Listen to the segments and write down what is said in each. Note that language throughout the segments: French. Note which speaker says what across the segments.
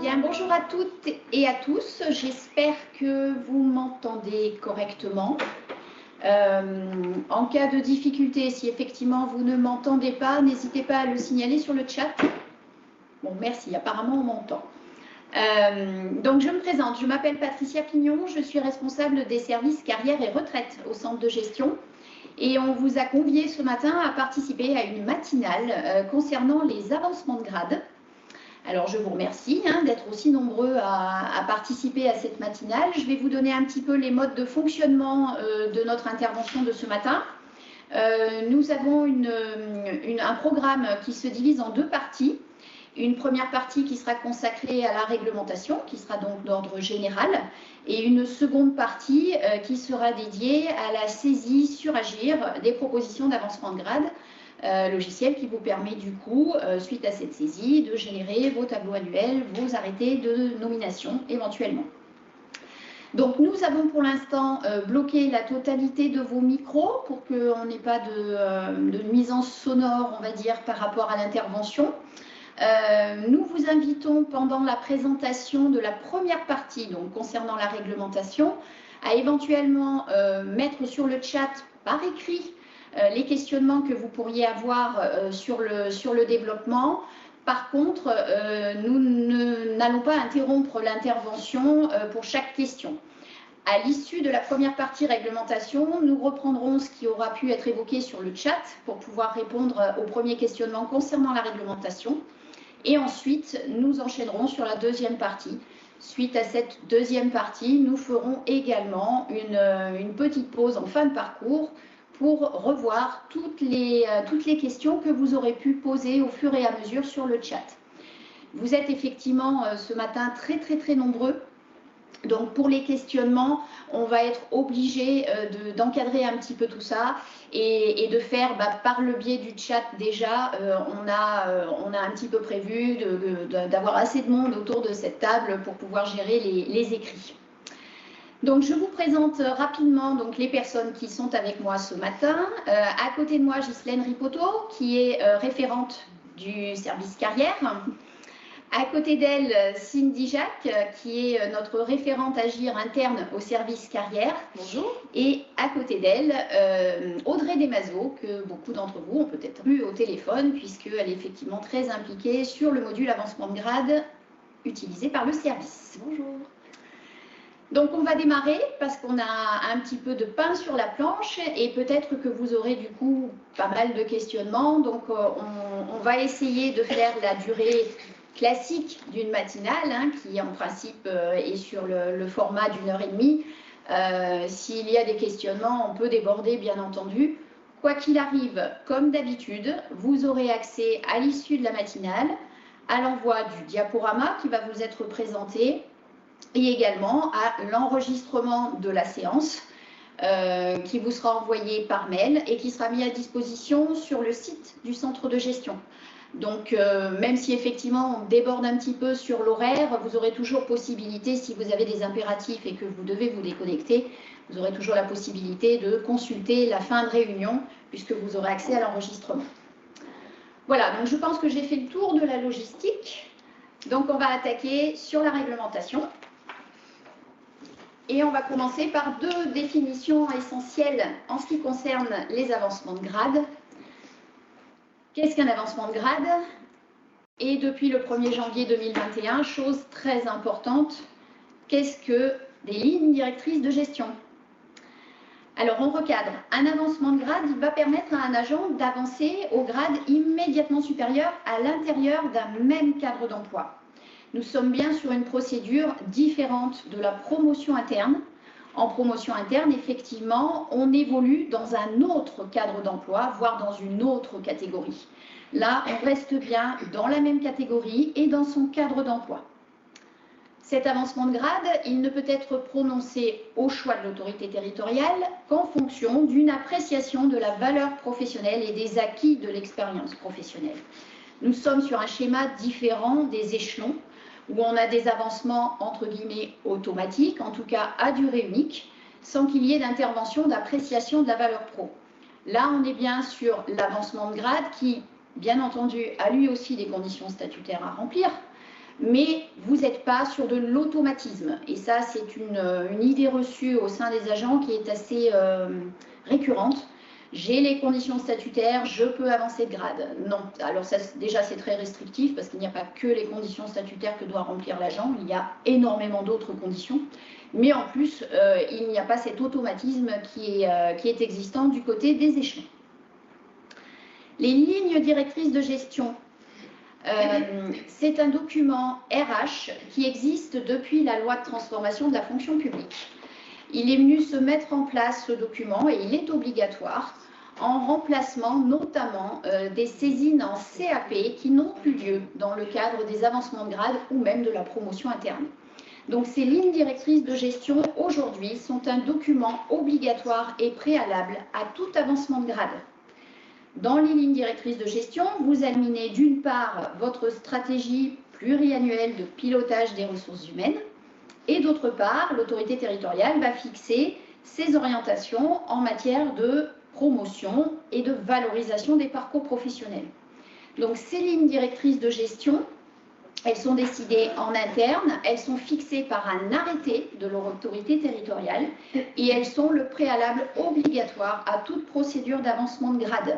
Speaker 1: Bien, bonjour à toutes et à tous. J'espère que vous m'entendez correctement. En cas de difficulté, si effectivement vous ne m'entendez pas, n'hésitez pas à le signaler sur le chat. Bon, merci, apparemment on m'entend. Donc je me présente, je m'appelle Patricia Pignon, je suis responsable des services carrière et retraite au centre de gestion. Et on vous a convié ce matin à participer à une matinale concernant les avancements de grade. Alors je vous remercie d'être aussi nombreux à participer à cette matinale. Je vais vous donner un petit peu les modes de fonctionnement de notre intervention de ce matin. Nous avons un programme qui se divise en deux parties. Une première partie qui sera consacrée à la réglementation, qui sera donc d'ordre général, et une seconde partie qui sera dédiée à la saisie sur Agir des propositions d'avancement de grade, logiciel qui vous permet du coup, suite à cette saisie, de générer vos tableaux annuels, vos arrêtés de nomination éventuellement. Donc nous avons pour l'instant bloqué la totalité de vos micros pour qu'on n'ait pas de nuisance sonore, on va dire, par rapport à l'intervention. Nous vous invitons pendant la présentation de la première partie, donc concernant la réglementation, à éventuellement mettre sur le chat par écrit les questionnements que vous pourriez avoir sur le développement. Par contre, nous n'allons pas interrompre l'intervention pour chaque question. À l'issue de la première partie réglementation, nous reprendrons ce qui aura pu être évoqué sur le chat pour pouvoir répondre aux premiers questionnements concernant la réglementation. Et ensuite, nous enchaînerons sur la deuxième partie. Suite à cette deuxième partie, nous ferons également une petite pause en fin de parcours pour revoir toutes les questions que vous aurez pu poser au fur et à mesure sur le chat. Vous êtes effectivement ce matin très nombreux. Donc pour les questionnements, on va être obligé d'encadrer un petit peu tout ça et de faire par le biais du chat déjà, on a un petit peu prévu d'avoir assez de monde autour de cette table pour pouvoir gérer les écrits. Donc je vous présente rapidement donc, les personnes qui sont avec moi ce matin. À côté de moi, Ghislaine Ripoteau, qui est référente du service carrière. À côté d'elle, Cindy Jacques, qui est notre référente Agir interne au service carrière. Bonjour. Et à côté d'elle, Audrey Desmazeaux, que beaucoup d'entre vous ont peut-être eu au téléphone, puisqu'elle est effectivement très impliquée sur le module avancement de grade utilisé par le service. Bonjour. Donc on va démarrer parce qu'on a un petit peu de pain sur la planche et peut-être que vous aurez du coup pas mal de questionnements. Donc on va essayer de faire la durée classique d'une matinale qui en principe est sur le format d'1h30. S'il y a des questionnements, on peut déborder bien entendu. Quoi qu'il arrive, comme d'habitude, vous aurez accès à l'issue de la matinale à l'envoi du diaporama qui va vous être présenté et également à l'enregistrement de la séance qui vous sera envoyé par mail et qui sera mis à disposition sur le site du centre de gestion. Donc, même si effectivement on déborde un petit peu sur l'horaire, vous aurez toujours possibilité, si vous avez des impératifs et que vous devez vous déconnecter, vous aurez toujours la possibilité de consulter la fin de réunion puisque vous aurez accès à l'enregistrement. Voilà, donc je pense que j'ai fait le tour de la logistique. Donc, on va attaquer sur la réglementation. Et on va commencer par deux définitions essentielles en ce qui concerne les avancements de grade. Qu'est-ce qu'un avancement de grade? Et depuis le 1er janvier 2021, chose très importante, qu'est-ce que des lignes directrices de gestion? Alors on recadre, un avancement de grade va permettre à un agent d'avancer au grade immédiatement supérieur à l'intérieur d'un même cadre d'emploi. Nous sommes bien sur une procédure différente de la promotion interne. En promotion interne, effectivement, on évolue dans un autre cadre d'emploi, voire dans une autre catégorie. Là, on reste bien dans la même catégorie et dans son cadre d'emploi. Cet avancement de grade, il ne peut être prononcé au choix de l'autorité territoriale qu'en fonction d'une appréciation de la valeur professionnelle et des acquis de l'expérience professionnelle. Nous sommes sur un schéma différent des échelons, où on a des avancements entre guillemets automatiques, en tout cas à durée unique, sans qu'il y ait d'intervention d'appréciation de la valeur pro. Là, on est bien sur l'avancement de grade qui, bien entendu, a lui aussi des conditions statutaires à remplir, mais vous n'êtes pas sur de l'automatisme. Et ça, c'est une idée reçue au sein des agents qui est assez récurrente. J'ai les conditions statutaires, je peux avancer de grade. Non, alors ça, déjà c'est très restrictif parce qu'il n'y a pas que les conditions statutaires que doit remplir l'agent, il y a énormément d'autres conditions. Mais en plus, il n'y a pas cet automatisme qui est existant du côté des échelons. Les lignes directrices de gestion, c'est un document RH qui existe depuis la loi de transformation de la fonction publique. Il est venu se mettre en place, ce document, et il est obligatoire en remplacement notamment des saisines en CAP qui n'ont plus lieu dans le cadre des avancements de grade ou même de la promotion interne. Donc ces lignes directrices de gestion aujourd'hui sont un document obligatoire et préalable à tout avancement de grade. Dans les lignes directrices de gestion, vous examinez d'une part votre stratégie pluriannuelle de pilotage des ressources humaines et d'autre part, l'autorité territoriale va fixer ses orientations en matière de promotion et de valorisation des parcours professionnels. Donc ces lignes directrices de gestion, elles sont décidées en interne, elles sont fixées par un arrêté de l'autorité territoriale et elles sont le préalable obligatoire à toute procédure d'avancement de grade.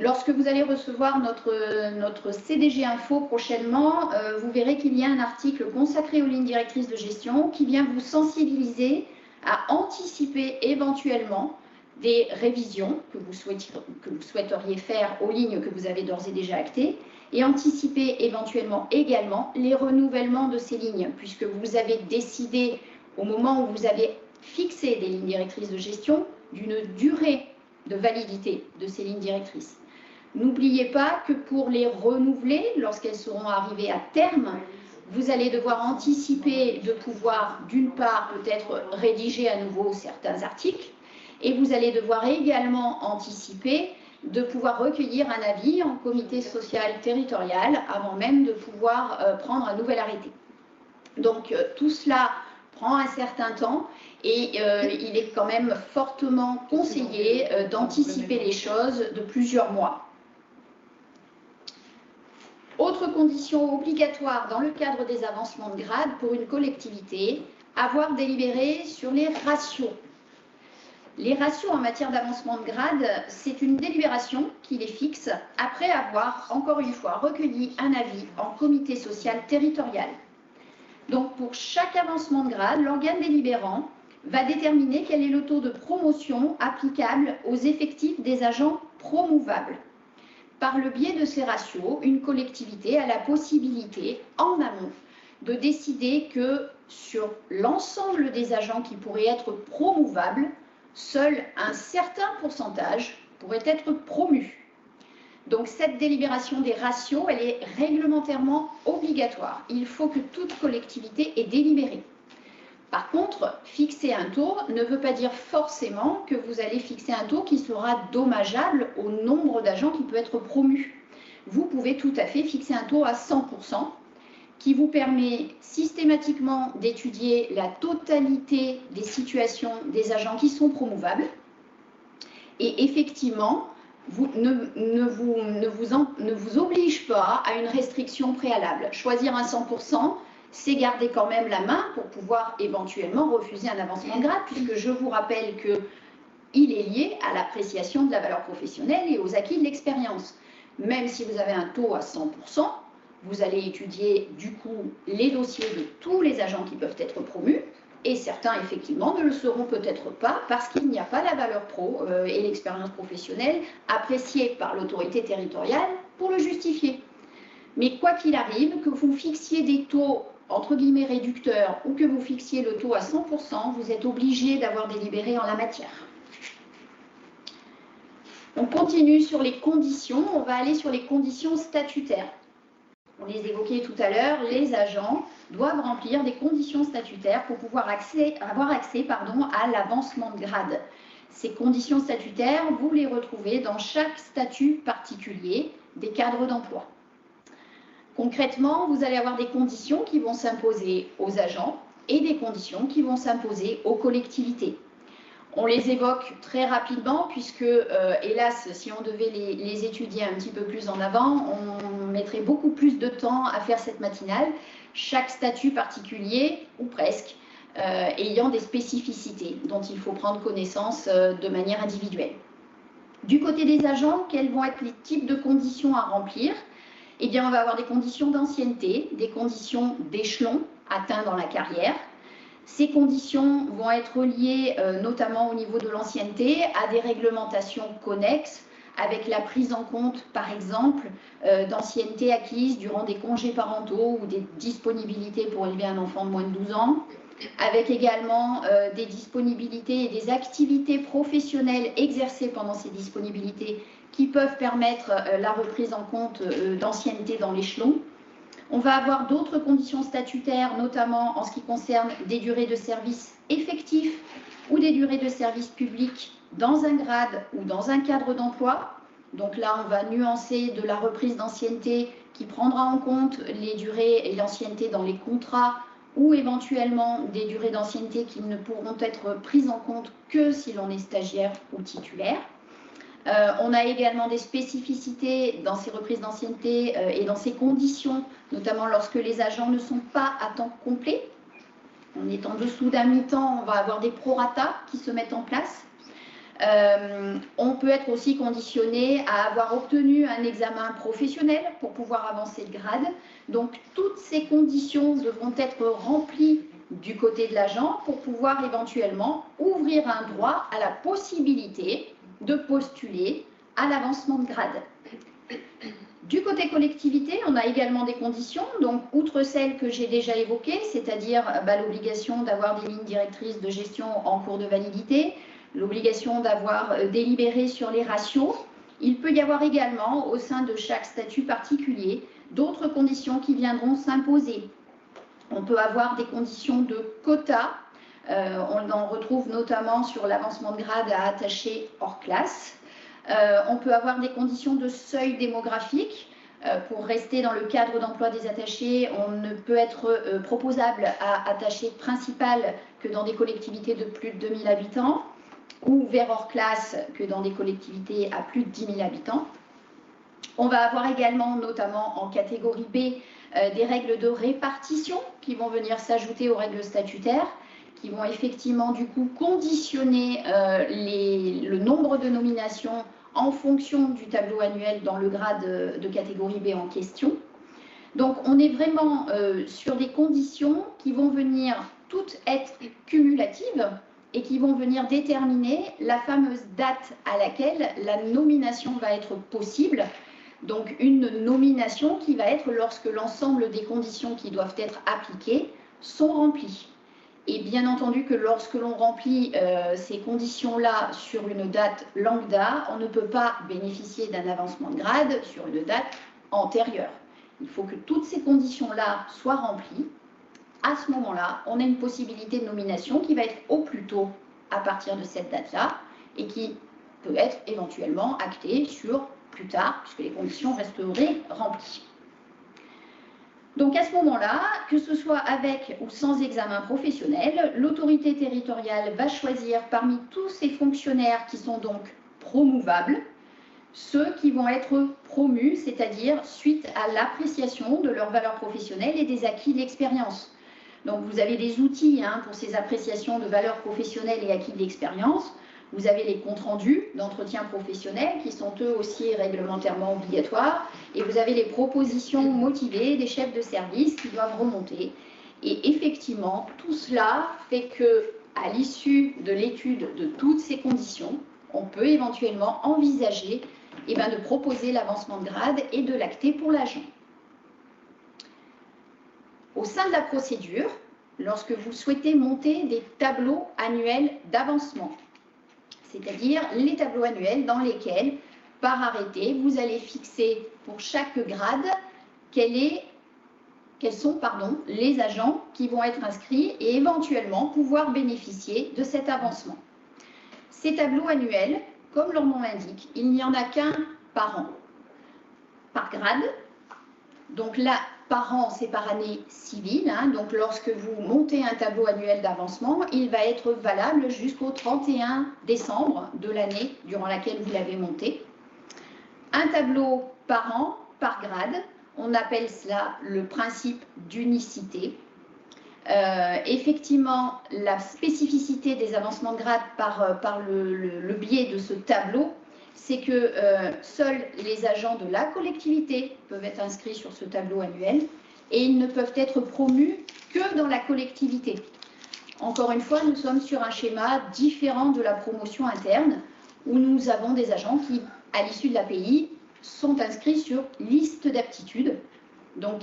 Speaker 1: Lorsque vous allez recevoir notre CDG Info prochainement, vous verrez qu'il y a un article consacré aux lignes directrices de gestion qui vient vous sensibiliser à anticiper éventuellement des révisions que vous souhaiteriez faire aux lignes que vous avez d'ores et déjà actées et anticiper éventuellement également les renouvellements de ces lignes puisque vous avez décidé au moment où vous avez fixé des lignes directrices de gestion d'une durée de validité de ces lignes directrices. N'oubliez pas que pour les renouveler, lorsqu'elles seront arrivées à terme, vous allez devoir anticiper de pouvoir, d'une part, peut-être rédiger à nouveau certains articles, et vous allez devoir également anticiper de pouvoir recueillir un avis en comité social territorial avant même de pouvoir prendre un nouvel arrêté. Donc tout cela prend un certain temps et il est quand même fortement conseillé d'anticiper les choses de plusieurs mois. Autre condition obligatoire dans le cadre des avancements de grade pour une collectivité, avoir délibéré sur les ratios. Les ratios en matière d'avancement de grade, c'est une délibération qui les fixe après avoir, encore une fois, recueilli un avis en comité social territorial. Donc pour chaque avancement de grade, l'organe délibérant va déterminer quel est le taux de promotion applicable aux effectifs des agents promouvables. Par le biais de ces ratios, une collectivité a la possibilité, en amont, de décider que sur l'ensemble des agents qui pourraient être promouvables, seul un certain pourcentage pourrait être promu. Donc cette délibération des ratios, elle est réglementairement obligatoire. Il faut que toute collectivité ait délibéré. Par contre, fixer un taux ne veut pas dire forcément que vous allez fixer un taux qui sera dommageable au nombre d'agents qui peut être promu. Vous pouvez tout à fait fixer un taux à 100% qui vous permet systématiquement d'étudier la totalité des situations des agents qui sont promouvables. Et effectivement, ne vous oblige pas à une restriction préalable. Choisir un 100%, c'est garder quand même la main pour pouvoir éventuellement refuser un avancement de grade, puisque je vous rappelle qu'il est lié à l'appréciation de la valeur professionnelle et aux acquis de l'expérience. Même si vous avez un taux à 100%, vous allez étudier du coup les dossiers de tous les agents qui peuvent être promus, et certains effectivement ne le seront peut-être pas parce qu'il n'y a pas la valeur pro et l'expérience professionnelle appréciée par l'autorité territoriale pour le justifier. Mais quoi qu'il arrive, que vous fixiez des taux entre guillemets réducteurs ou que vous fixiez le taux à 100%, vous êtes obligé d'avoir délibéré en la matière. On continue sur les conditions, on va aller sur les conditions statutaires. On les évoquait tout à l'heure, les agents doivent remplir des conditions statutaires pour pouvoir avoir accès à l'avancement de grade. Ces conditions statutaires, vous les retrouvez dans chaque statut particulier des cadres d'emploi. Concrètement, vous allez avoir des conditions qui vont s'imposer aux agents et des conditions qui vont s'imposer aux collectivités. On les évoque très rapidement puisque, hélas, si on devait les étudier un petit peu plus en avant, mettrait beaucoup plus de temps à faire cette matinale, chaque statut particulier, ou presque, ayant des spécificités dont il faut prendre connaissance de manière individuelle. Du côté des agents, quels vont être les types de conditions à remplir? Eh bien, on va avoir des conditions d'ancienneté, des conditions d'échelon atteints dans la carrière. Ces conditions vont être liées notamment au niveau de l'ancienneté à des réglementations connexes avec la prise en compte, par exemple, d'ancienneté acquise durant des congés parentaux ou des disponibilités pour élever un enfant de moins de 12 ans, avec également des disponibilités et des activités professionnelles exercées pendant ces disponibilités qui peuvent permettre la reprise en compte d'ancienneté dans l'échelon. On va avoir d'autres conditions statutaires, notamment en ce qui concerne des durées de service effectifs ou des durées de service public dans un grade ou dans un cadre d'emploi. Donc là, on va nuancer de la reprise d'ancienneté qui prendra en compte les durées et l'ancienneté dans les contrats ou éventuellement des durées d'ancienneté qui ne pourront être prises en compte que si l'on est stagiaire ou titulaire. On a également des spécificités dans ces reprises d'ancienneté et dans ces conditions, notamment lorsque les agents ne sont pas à temps complet. On est en dessous d'un mi-temps, on va avoir des prorata qui se mettent en place. On peut être aussi conditionné à avoir obtenu un examen professionnel pour pouvoir avancer de grade. Donc, toutes ces conditions devront être remplies du côté de l'agent pour pouvoir éventuellement ouvrir un droit à la possibilité de postuler à l'avancement de grade. Du côté collectivité, on a également des conditions, donc outre celles que j'ai déjà évoquées, c'est-à-dire l'obligation d'avoir des lignes directrices de gestion en cours de validité, l'obligation d'avoir délibéré sur les ratios, il peut y avoir également au sein de chaque statut particulier d'autres conditions qui viendront s'imposer. On peut avoir des conditions de quota. On en retrouve notamment sur l'avancement de grade à attaché hors classe. On peut avoir des conditions de seuil démographique. Pour rester dans le cadre d'emploi des attachés, on ne peut être proposable à attaché principal que dans des collectivités de plus de 2000 habitants ou vers hors classe que dans des collectivités à plus de 10 000 habitants. On va avoir également, notamment en catégorie B, des règles de répartition qui vont venir s'ajouter aux règles statutaires, qui vont effectivement du coup conditionner le nombre de nominations en fonction du tableau annuel dans le grade de catégorie B en question. Donc on est vraiment sur des conditions qui vont venir toutes être cumulatives et qui vont venir déterminer la fameuse date à laquelle la nomination va être possible. Donc une nomination qui va être lorsque l'ensemble des conditions qui doivent être appliquées sont remplies. Et bien entendu que lorsque l'on remplit ces conditions-là sur une date lambda, on ne peut pas bénéficier d'un avancement de grade sur une date antérieure. Il faut que toutes ces conditions-là soient remplies. À ce moment-là, on a une possibilité de nomination qui va être au plus tôt à partir de cette date-là et qui peut être éventuellement actée sur plus tard, puisque les conditions resteraient remplies. Donc à ce moment-là, que ce soit avec ou sans examen professionnel, l'autorité territoriale va choisir parmi tous ces fonctionnaires qui sont donc promouvables, ceux qui vont être promus, c'est-à-dire suite à l'appréciation de leur valeur professionnelle et des acquis de l'expérience. Donc vous avez des outils pour ces appréciations de valeur professionnelle et acquis de l'expérience. Vous avez les comptes rendus d'entretien professionnel qui sont eux aussi réglementairement obligatoires et vous avez les propositions motivées des chefs de service qui doivent remonter. Et effectivement, tout cela fait que, à l'issue de l'étude de toutes ces conditions, on peut éventuellement envisager de proposer l'avancement de grade et de l'acter pour l'agent. Au sein de la procédure, lorsque vous souhaitez monter des tableaux annuels d'avancement, c'est-à-dire les tableaux annuels dans lesquels, par arrêté, vous allez fixer pour chaque grade quels sont les agents qui vont être inscrits et éventuellement pouvoir bénéficier de cet avancement. Ces tableaux annuels, comme leur nom l'indique, il n'y en a qu'un par an, par grade. Donc là, par an, c'est par année civile. Donc lorsque vous montez un tableau annuel d'avancement, il va être valable jusqu'au 31 décembre de l'année durant laquelle vous l'avez monté. Un tableau par an, par grade, On appelle cela le principe d'unicité. Effectivement, la spécificité des avancements de grade par le biais de ce tableau, c'est que seuls les agents de la collectivité peuvent être inscrits sur ce tableau annuel et ils ne peuvent être promus que dans la collectivité. Encore une fois, nous sommes sur un schéma différent de la promotion interne où nous avons des agents qui, à l'issue de l'API, sont inscrits sur liste d'aptitudes. Donc,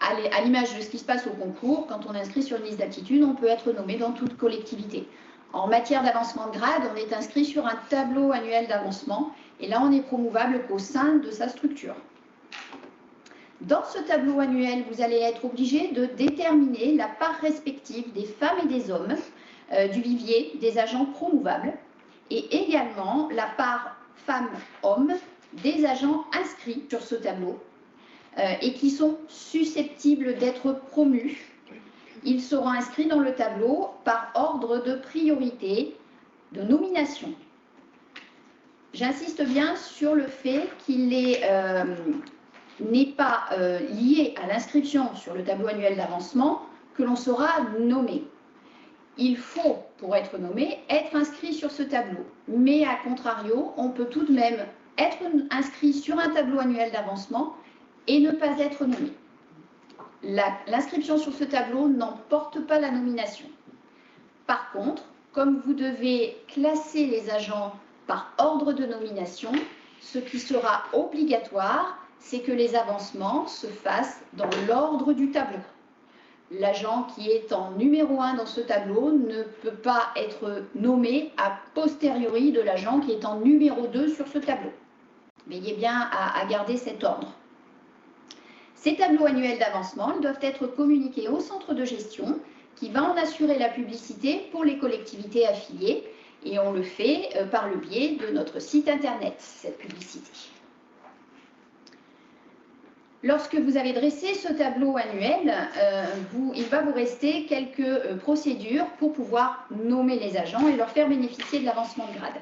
Speaker 1: à l'image de ce qui se passe au concours, quand on est inscrit sur une liste d'aptitudes, on peut être nommé dans toute collectivité. En matière d'avancement de grade, on est inscrit sur un tableau annuel d'avancement et là, on n'est promouvable qu'au sein de sa structure. Dans ce tableau annuel, vous allez être obligé de déterminer la part respective des femmes et des hommes du vivier des agents promouvables et également la part femmes-hommes des agents inscrits sur ce tableau et qui sont susceptibles d'être promus. Ils seront inscrits dans le tableau par ordre de priorité de nomination. J'insiste bien sur le fait qu'il n'est pas lié à l'inscription sur le tableau annuel d'avancement que l'on sera nommé. Il faut, pour être nommé, être inscrit sur ce tableau. Mais à contrario, on peut tout de même être inscrit sur un tableau annuel d'avancement et ne pas être nommé. L'inscription sur ce tableau n'emporte pas la nomination. Par contre, comme vous devez classer les agents par ordre de nomination, ce qui sera obligatoire, c'est que les avancements se fassent dans l'ordre du tableau. L'agent qui est en numéro 1 dans ce tableau ne peut pas être nommé a posteriori de l'agent qui est en numéro 2 sur ce tableau. Veillez bien à garder cet ordre. Ces tableaux annuels d'avancement doivent être communiqués au centre de gestion qui va en assurer la publicité pour les collectivités affiliées et on le fait par le biais de notre site internet, cette publicité. Lorsque vous avez dressé ce tableau annuel, il va vous rester quelques procédures pour pouvoir nommer les agents et leur faire bénéficier de l'avancement de grade.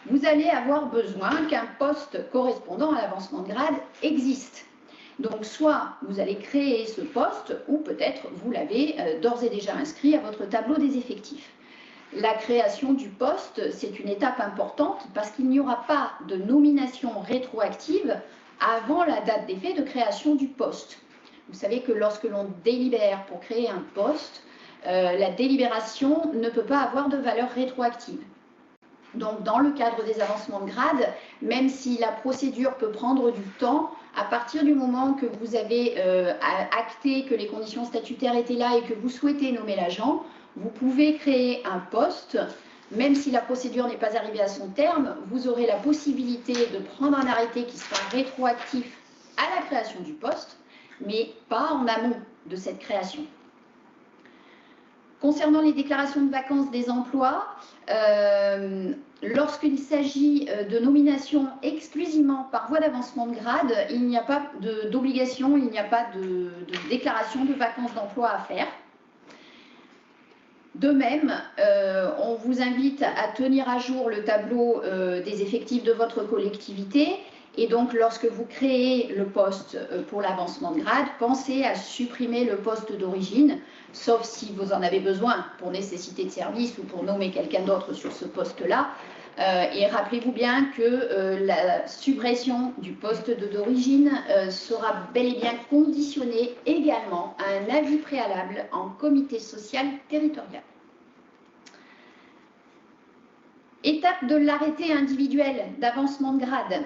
Speaker 1: Vous allez avoir besoin qu'un poste correspondant à l'avancement de grade existe. Donc, soit vous allez créer ce poste, ou peut-être vous l'avez d'ores et déjà inscrit à votre tableau des effectifs. La création du poste, c'est une étape importante parce qu'il n'y aura pas de nomination rétroactive avant la date d'effet de création du poste. Vous savez que lorsque l'on délibère pour créer un poste, la délibération ne peut pas avoir de valeur rétroactive. Donc, dans le cadre des avancements de grade, même si la procédure peut prendre du temps, à partir du moment que vous avez acté que les conditions statutaires étaient là et que vous souhaitez nommer l'agent, vous pouvez créer un poste. Même si la procédure n'est pas arrivée à son terme, vous aurez la possibilité de prendre un arrêté qui sera rétroactif à la création du poste, mais pas en amont de cette création. Concernant les déclarations de vacances des emplois, lorsqu'il s'agit de nomination exclusivement par voie d'avancement de grade, il n'y a pas d'obligation, il n'y a pas de déclaration de vacances d'emploi à faire. De même, on vous invite à tenir à jour le tableau des effectifs de votre collectivité. Et donc, lorsque vous créez le poste pour l'avancement de grade, pensez à supprimer le poste d'origine, sauf si vous en avez besoin pour nécessité de service ou pour nommer quelqu'un d'autre sur ce poste-là. Et rappelez-vous bien que la suppression du poste d'origine sera bel et bien conditionnée également à un avis préalable en comité social territorial. Étape de l'arrêté individuel d'avancement de grade.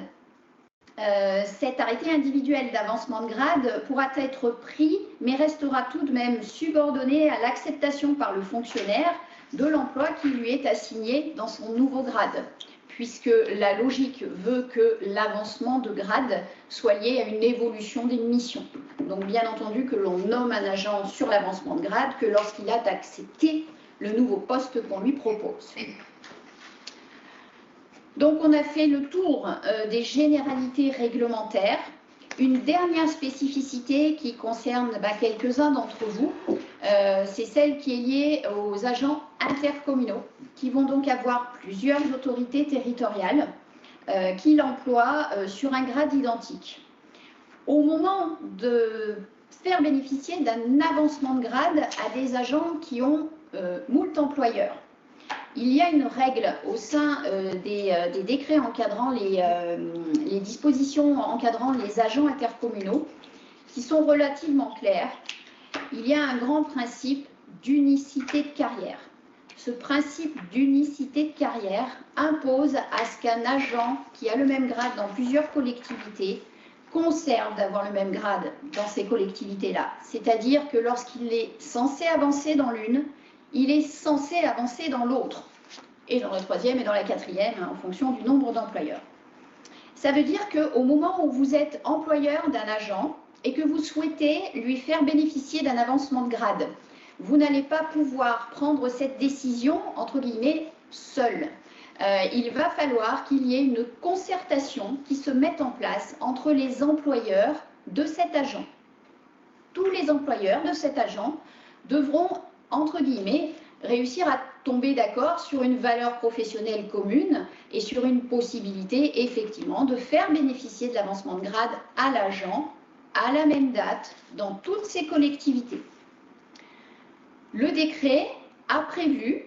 Speaker 1: Cet arrêté individuel d'avancement de grade pourra être pris, mais restera tout de même subordonné à l'acceptation par le fonctionnaire de l'emploi qui lui est assigné dans son nouveau grade, puisque la logique veut que l'avancement de grade soit lié à une évolution des missions. Donc bien entendu que l'on nomme un agent sur l'avancement de grade que lorsqu'il a accepté le nouveau poste qu'on lui propose. Donc, on a fait le tour des généralités réglementaires. Une dernière spécificité qui concerne quelques-uns d'entre vous, c'est celle qui est liée aux agents intercommunaux, qui vont donc avoir plusieurs autorités territoriales qui l'emploient sur un grade identique. au moment de faire bénéficier d'un avancement de grade à des agents qui ont moult employeurs. Il y a une règle au sein des décrets encadrant les dispositions encadrant les agents intercommunaux qui sont relativement claires. Il y a un grand principe d'unicité de carrière. Ce principe d'unicité de carrière impose à ce qu'un agent qui a le même grade dans plusieurs collectivités conserve d'avoir le même grade dans ces collectivités-là. C'est-à-dire que lorsqu'il est censé avancer dans l'une, il est censé avancer dans l'autre, et dans la troisième et dans la quatrième, en fonction du nombre d'employeurs. Ça veut dire qu'au moment où vous êtes employeur d'un agent et que vous souhaitez lui faire bénéficier d'un avancement de grade, vous n'allez pas pouvoir prendre cette décision, entre guillemets, seul. Il va falloir qu'il y ait une concertation qui se mette en place entre les employeurs de cet agent. Tous les employeurs de cet agent devront, entre guillemets, réussir à tomber d'accord sur une valeur professionnelle commune et sur une possibilité, effectivement, de faire bénéficier de l'avancement de grade à l'agent à la même date dans toutes ces collectivités. Le décret a prévu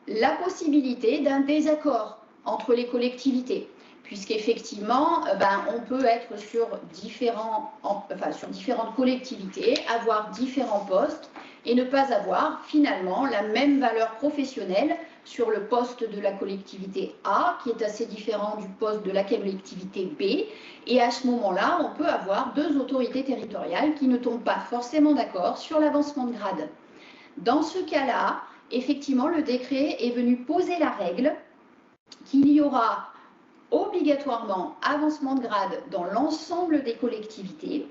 Speaker 1: la possibilité d'un désaccord entre les collectivités, puisqu'effectivement, on peut être sur différentes collectivités, avoir différents postes et ne pas avoir finalement la même valeur professionnelle sur le poste de la collectivité A, qui est assez différent du poste de la collectivité B. Et à ce moment-là, on peut avoir deux autorités territoriales qui ne tombent pas forcément d'accord sur l'avancement de grade. Dans ce cas-là, effectivement, le décret est venu poser la règle qu'il y aura obligatoirement avancement de grade dans l'ensemble des collectivités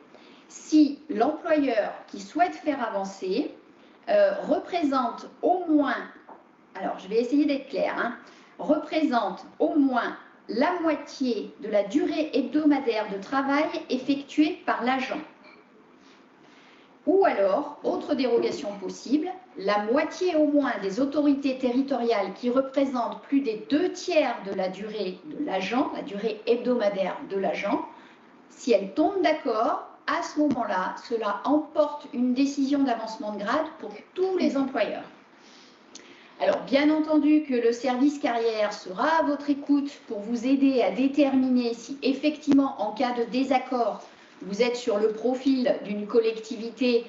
Speaker 1: si l'employeur qui souhaite faire avancer représente au moins, alors je vais essayer d'être claire, représente au moins la moitié de la durée hebdomadaire de travail effectuée par l'agent. Ou alors, autre dérogation possible, la moitié au moins des autorités territoriales qui représentent plus des 2/3 de la durée de l'agent, la durée hebdomadaire de l'agent, si elles tombent d'accord, à ce moment-là, cela emporte une décision d'avancement de grade pour tous les employeurs. Alors, bien entendu que le service carrière sera à votre écoute pour vous aider à déterminer si effectivement, en cas de désaccord, vous êtes sur le profil d'une collectivité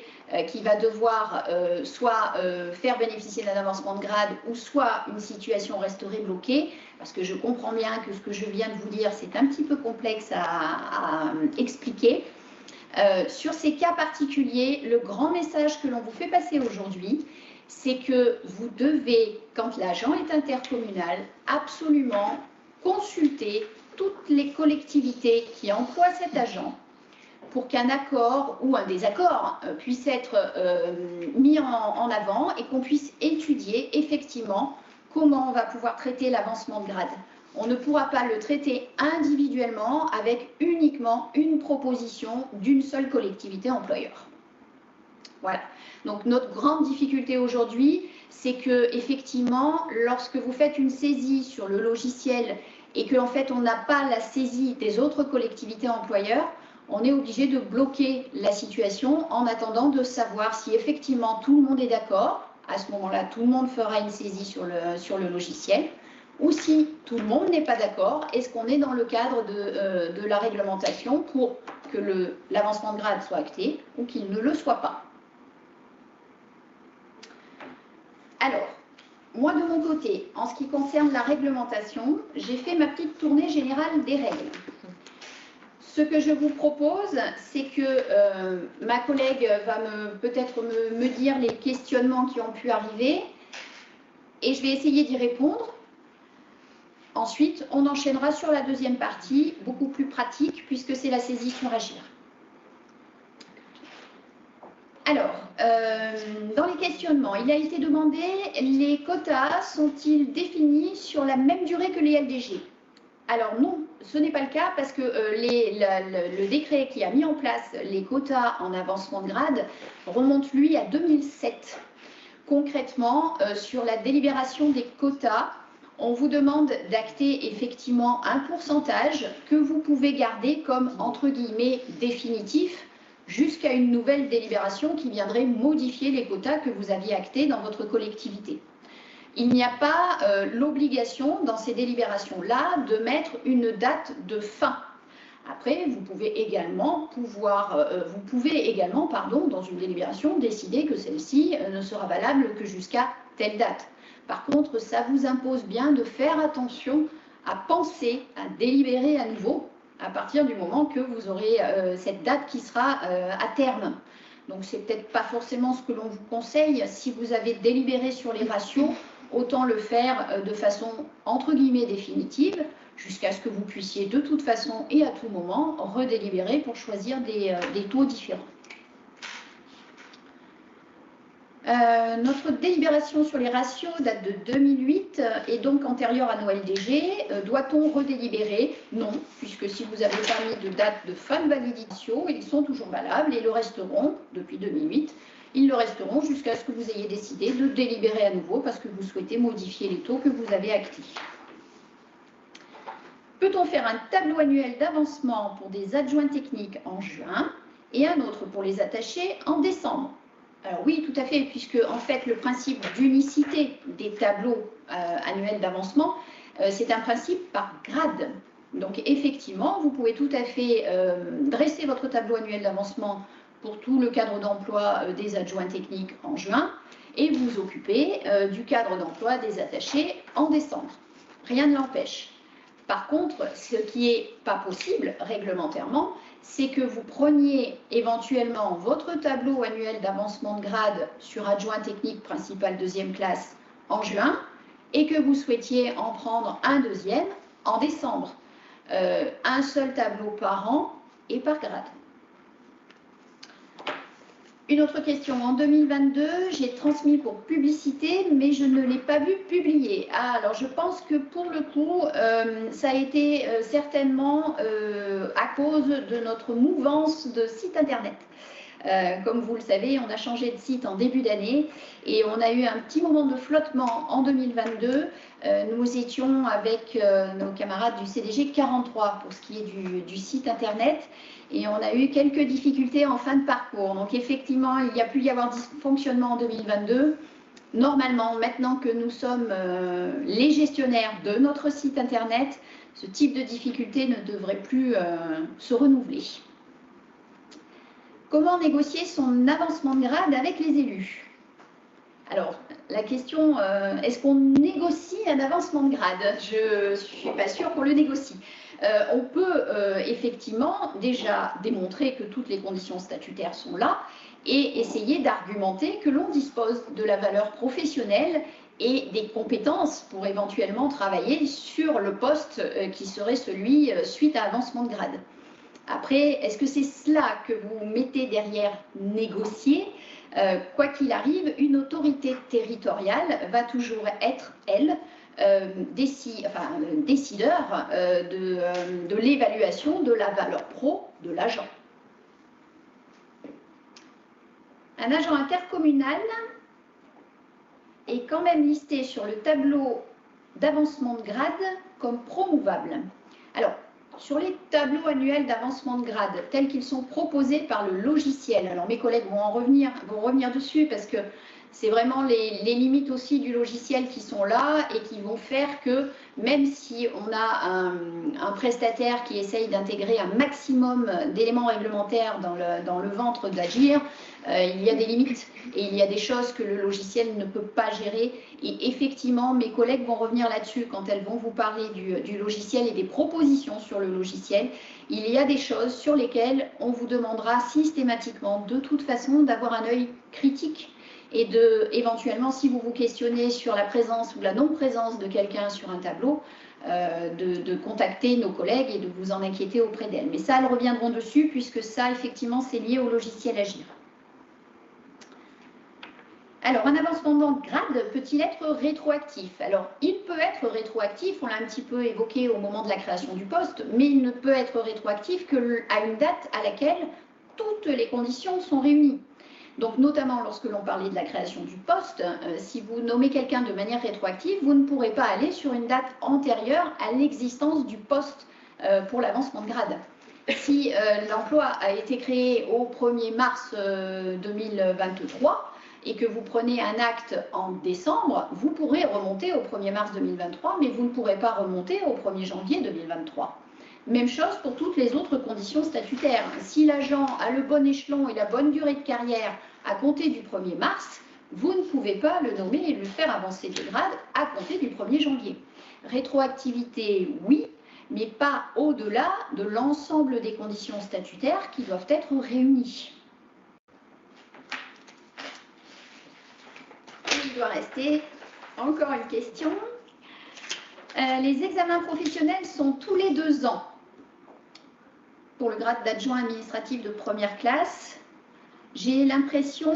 Speaker 1: qui va devoir soit faire bénéficier d'un avancement de grade ou soit une situation resterait bloquée, parce que je comprends bien que ce que je viens de vous dire, c'est un petit peu complexe à expliquer. Sur ces cas particuliers, le grand message que l'on vous fait passer aujourd'hui, c'est que vous devez, quand l'agent est intercommunal, absolument consulter toutes les collectivités qui emploient cet agent pour qu'un accord ou un désaccord puisse être mis en avant et qu'on puisse étudier effectivement comment on va pouvoir traiter l'avancement de grade. On ne pourra pas le traiter individuellement avec uniquement une proposition d'une seule collectivité employeur. Voilà. Donc notre grande difficulté aujourd'hui, c'est que effectivement, lorsque vous faites une saisie sur le logiciel et qu'en fait on n'a pas la saisie des autres collectivités employeurs, on est obligé de bloquer la situation en attendant de savoir si effectivement tout le monde est d'accord. À ce moment-là, tout le monde fera une saisie sur le logiciel. Ou si tout le monde n'est pas d'accord, est-ce qu'on est dans le cadre de la réglementation pour que l'avancement de grade soit acté ou qu'il ne le soit pas. Alors, moi de mon côté, en ce qui concerne la réglementation, j'ai fait ma petite tournée générale des règles. Ce que je vous propose, c'est que ma collègue va peut-être me dire les questionnements qui ont pu arriver et je vais essayer d'y répondre. Ensuite, on enchaînera sur la deuxième partie, beaucoup plus pratique, puisque c'est la saisie sur Agir. Alors, dans les questionnements, il a été demandé, les quotas sont-ils définis sur la même durée que les LDG? Alors non, ce n'est pas le cas parce que le décret qui a mis en place les quotas en avancement de grade remonte lui à 2007. Concrètement, sur la délibération des quotas, on vous demande d'acter effectivement un pourcentage que vous pouvez garder comme entre guillemets définitif jusqu'à une nouvelle délibération qui viendrait modifier les quotas que vous aviez actés dans votre collectivité. Il n'y a pas l'obligation dans ces délibérations-là de mettre une date de fin. Après, vous pouvez également, dans une délibération, décider que celle-ci ne sera valable que jusqu'à telle date. Par contre, ça vous impose bien de faire attention à penser, à délibérer à nouveau à partir du moment que vous aurez cette date qui sera à terme. Donc, c'est peut-être pas forcément ce que l'on vous conseille. Si vous avez délibéré sur les ratios, autant le faire de façon entre guillemets définitive, jusqu'à ce que vous puissiez de toute façon et à tout moment redélibérer pour choisir des taux différents. Notre délibération sur les ratios date de 2008 et donc antérieure à Noël DG. Doit-on redélibérer? Non, puisque si vous n'avez pas mis de date de fin de validité, ils sont toujours valables et le resteront depuis 2008. Ils le resteront jusqu'à ce que vous ayez décidé de délibérer à nouveau parce que vous souhaitez modifier les taux que vous avez actés. Peut-on faire un tableau annuel d'avancement pour des adjoints techniques en juin et un autre pour les attachés en décembre? Alors oui, tout à fait, puisque en fait le principe d'unicité des tableaux annuels d'avancement, c'est un principe par grade. Donc effectivement, vous pouvez tout à fait dresser votre tableau annuel d'avancement pour tout le cadre d'emploi des adjoints techniques en juin et vous occuper du cadre d'emploi des attachés en décembre. Rien ne l'empêche. Par contre, ce qui n'est pas possible réglementairement, c'est que vous preniez éventuellement votre tableau annuel d'avancement de grade sur adjoint technique principal deuxième classe en juin et que vous souhaitiez en prendre un deuxième en décembre. Un seul tableau par an et par grade. Une autre question. En 2022, j'ai transmis pour publicité, mais je ne l'ai pas vu publié. Ah, alors je pense que pour le coup, ça a été certainement à cause de notre mouvance de site internet. Comme vous le savez, on a changé de site en début d'année et on a eu un petit moment de flottement en 2022. Nous étions avec nos camarades du CDG 43 pour ce qui est du site internet et on a eu quelques difficultés en fin de parcours. Donc effectivement, il y a pu y avoir dysfonctionnement en 2022. Normalement, maintenant que nous sommes les gestionnaires de notre site internet, ce type de difficulté ne devrait plus se renouveler. Comment négocier son avancement de grade avec les élus? Alors, la question, est-ce qu'on négocie un avancement de grade? Je ne suis pas sûre qu'on le négocie. On peut effectivement déjà démontrer que toutes les conditions statutaires sont là et essayer d'argumenter que l'on dispose de la valeur professionnelle et des compétences pour éventuellement travailler sur le poste qui serait celui suite à avancement de grade. Après, est-ce que c'est cela que vous mettez derrière négocier? Quoi qu'il arrive, une autorité territoriale va toujours être, elle, décideur de l'évaluation de la valeur pro de l'agent. Un agent intercommunal est quand même listé sur le tableau d'avancement de grade comme promouvable. Alors, sur les tableaux annuels d'avancement de grade tels qu'ils sont proposés par le logiciel, alors mes collègues vont revenir dessus parce que c'est vraiment les limites aussi du logiciel qui sont là et qui vont faire que même si on a un prestataire qui essaye d'intégrer un maximum d'éléments réglementaires dans le ventre d'Agir, il y a des limites et il y a des choses que le logiciel ne peut pas gérer. Et effectivement, mes collègues vont revenir là-dessus quand elles vont vous parler du logiciel et des propositions sur le logiciel. Il y a des choses sur lesquelles on vous demandera systématiquement, de toute façon, d'avoir un œil critique et éventuellement, si vous vous questionnez sur la présence ou la non-présence de quelqu'un sur un tableau, de contacter nos collègues et de vous en inquiéter auprès d'elles. Mais ça, elles reviendront dessus puisque ça, effectivement, c'est lié au logiciel Agir. Alors, un avancement de grade peut-il être rétroactif? Alors, il peut être rétroactif, on l'a un petit peu évoqué au moment de la création du poste, mais il ne peut être rétroactif qu'à une date à laquelle toutes les conditions sont réunies. Donc, notamment lorsque l'on parlait de la création du poste, si vous nommez quelqu'un de manière rétroactive, vous ne pourrez pas aller sur une date antérieure à l'existence du poste pour l'avancement de grade. Si l'emploi a été créé au 1er mars 2023 et que vous prenez un acte en décembre, vous pourrez remonter au 1er mars 2023, mais vous ne pourrez pas remonter au 1er janvier 2023. Même chose pour toutes les autres conditions statutaires. Si l'agent a le bon échelon et la bonne durée de carrière à compter du 1er mars, vous ne pouvez pas le nommer et le faire avancer de grade à compter du 1er janvier. Rétroactivité, oui, mais pas au-delà de l'ensemble des conditions statutaires qui doivent être réunies. Il doit rester encore une question. Les examens professionnels sont tous les 2 ans pour le grade d'adjoint administratif de première classe. J'ai l'impression...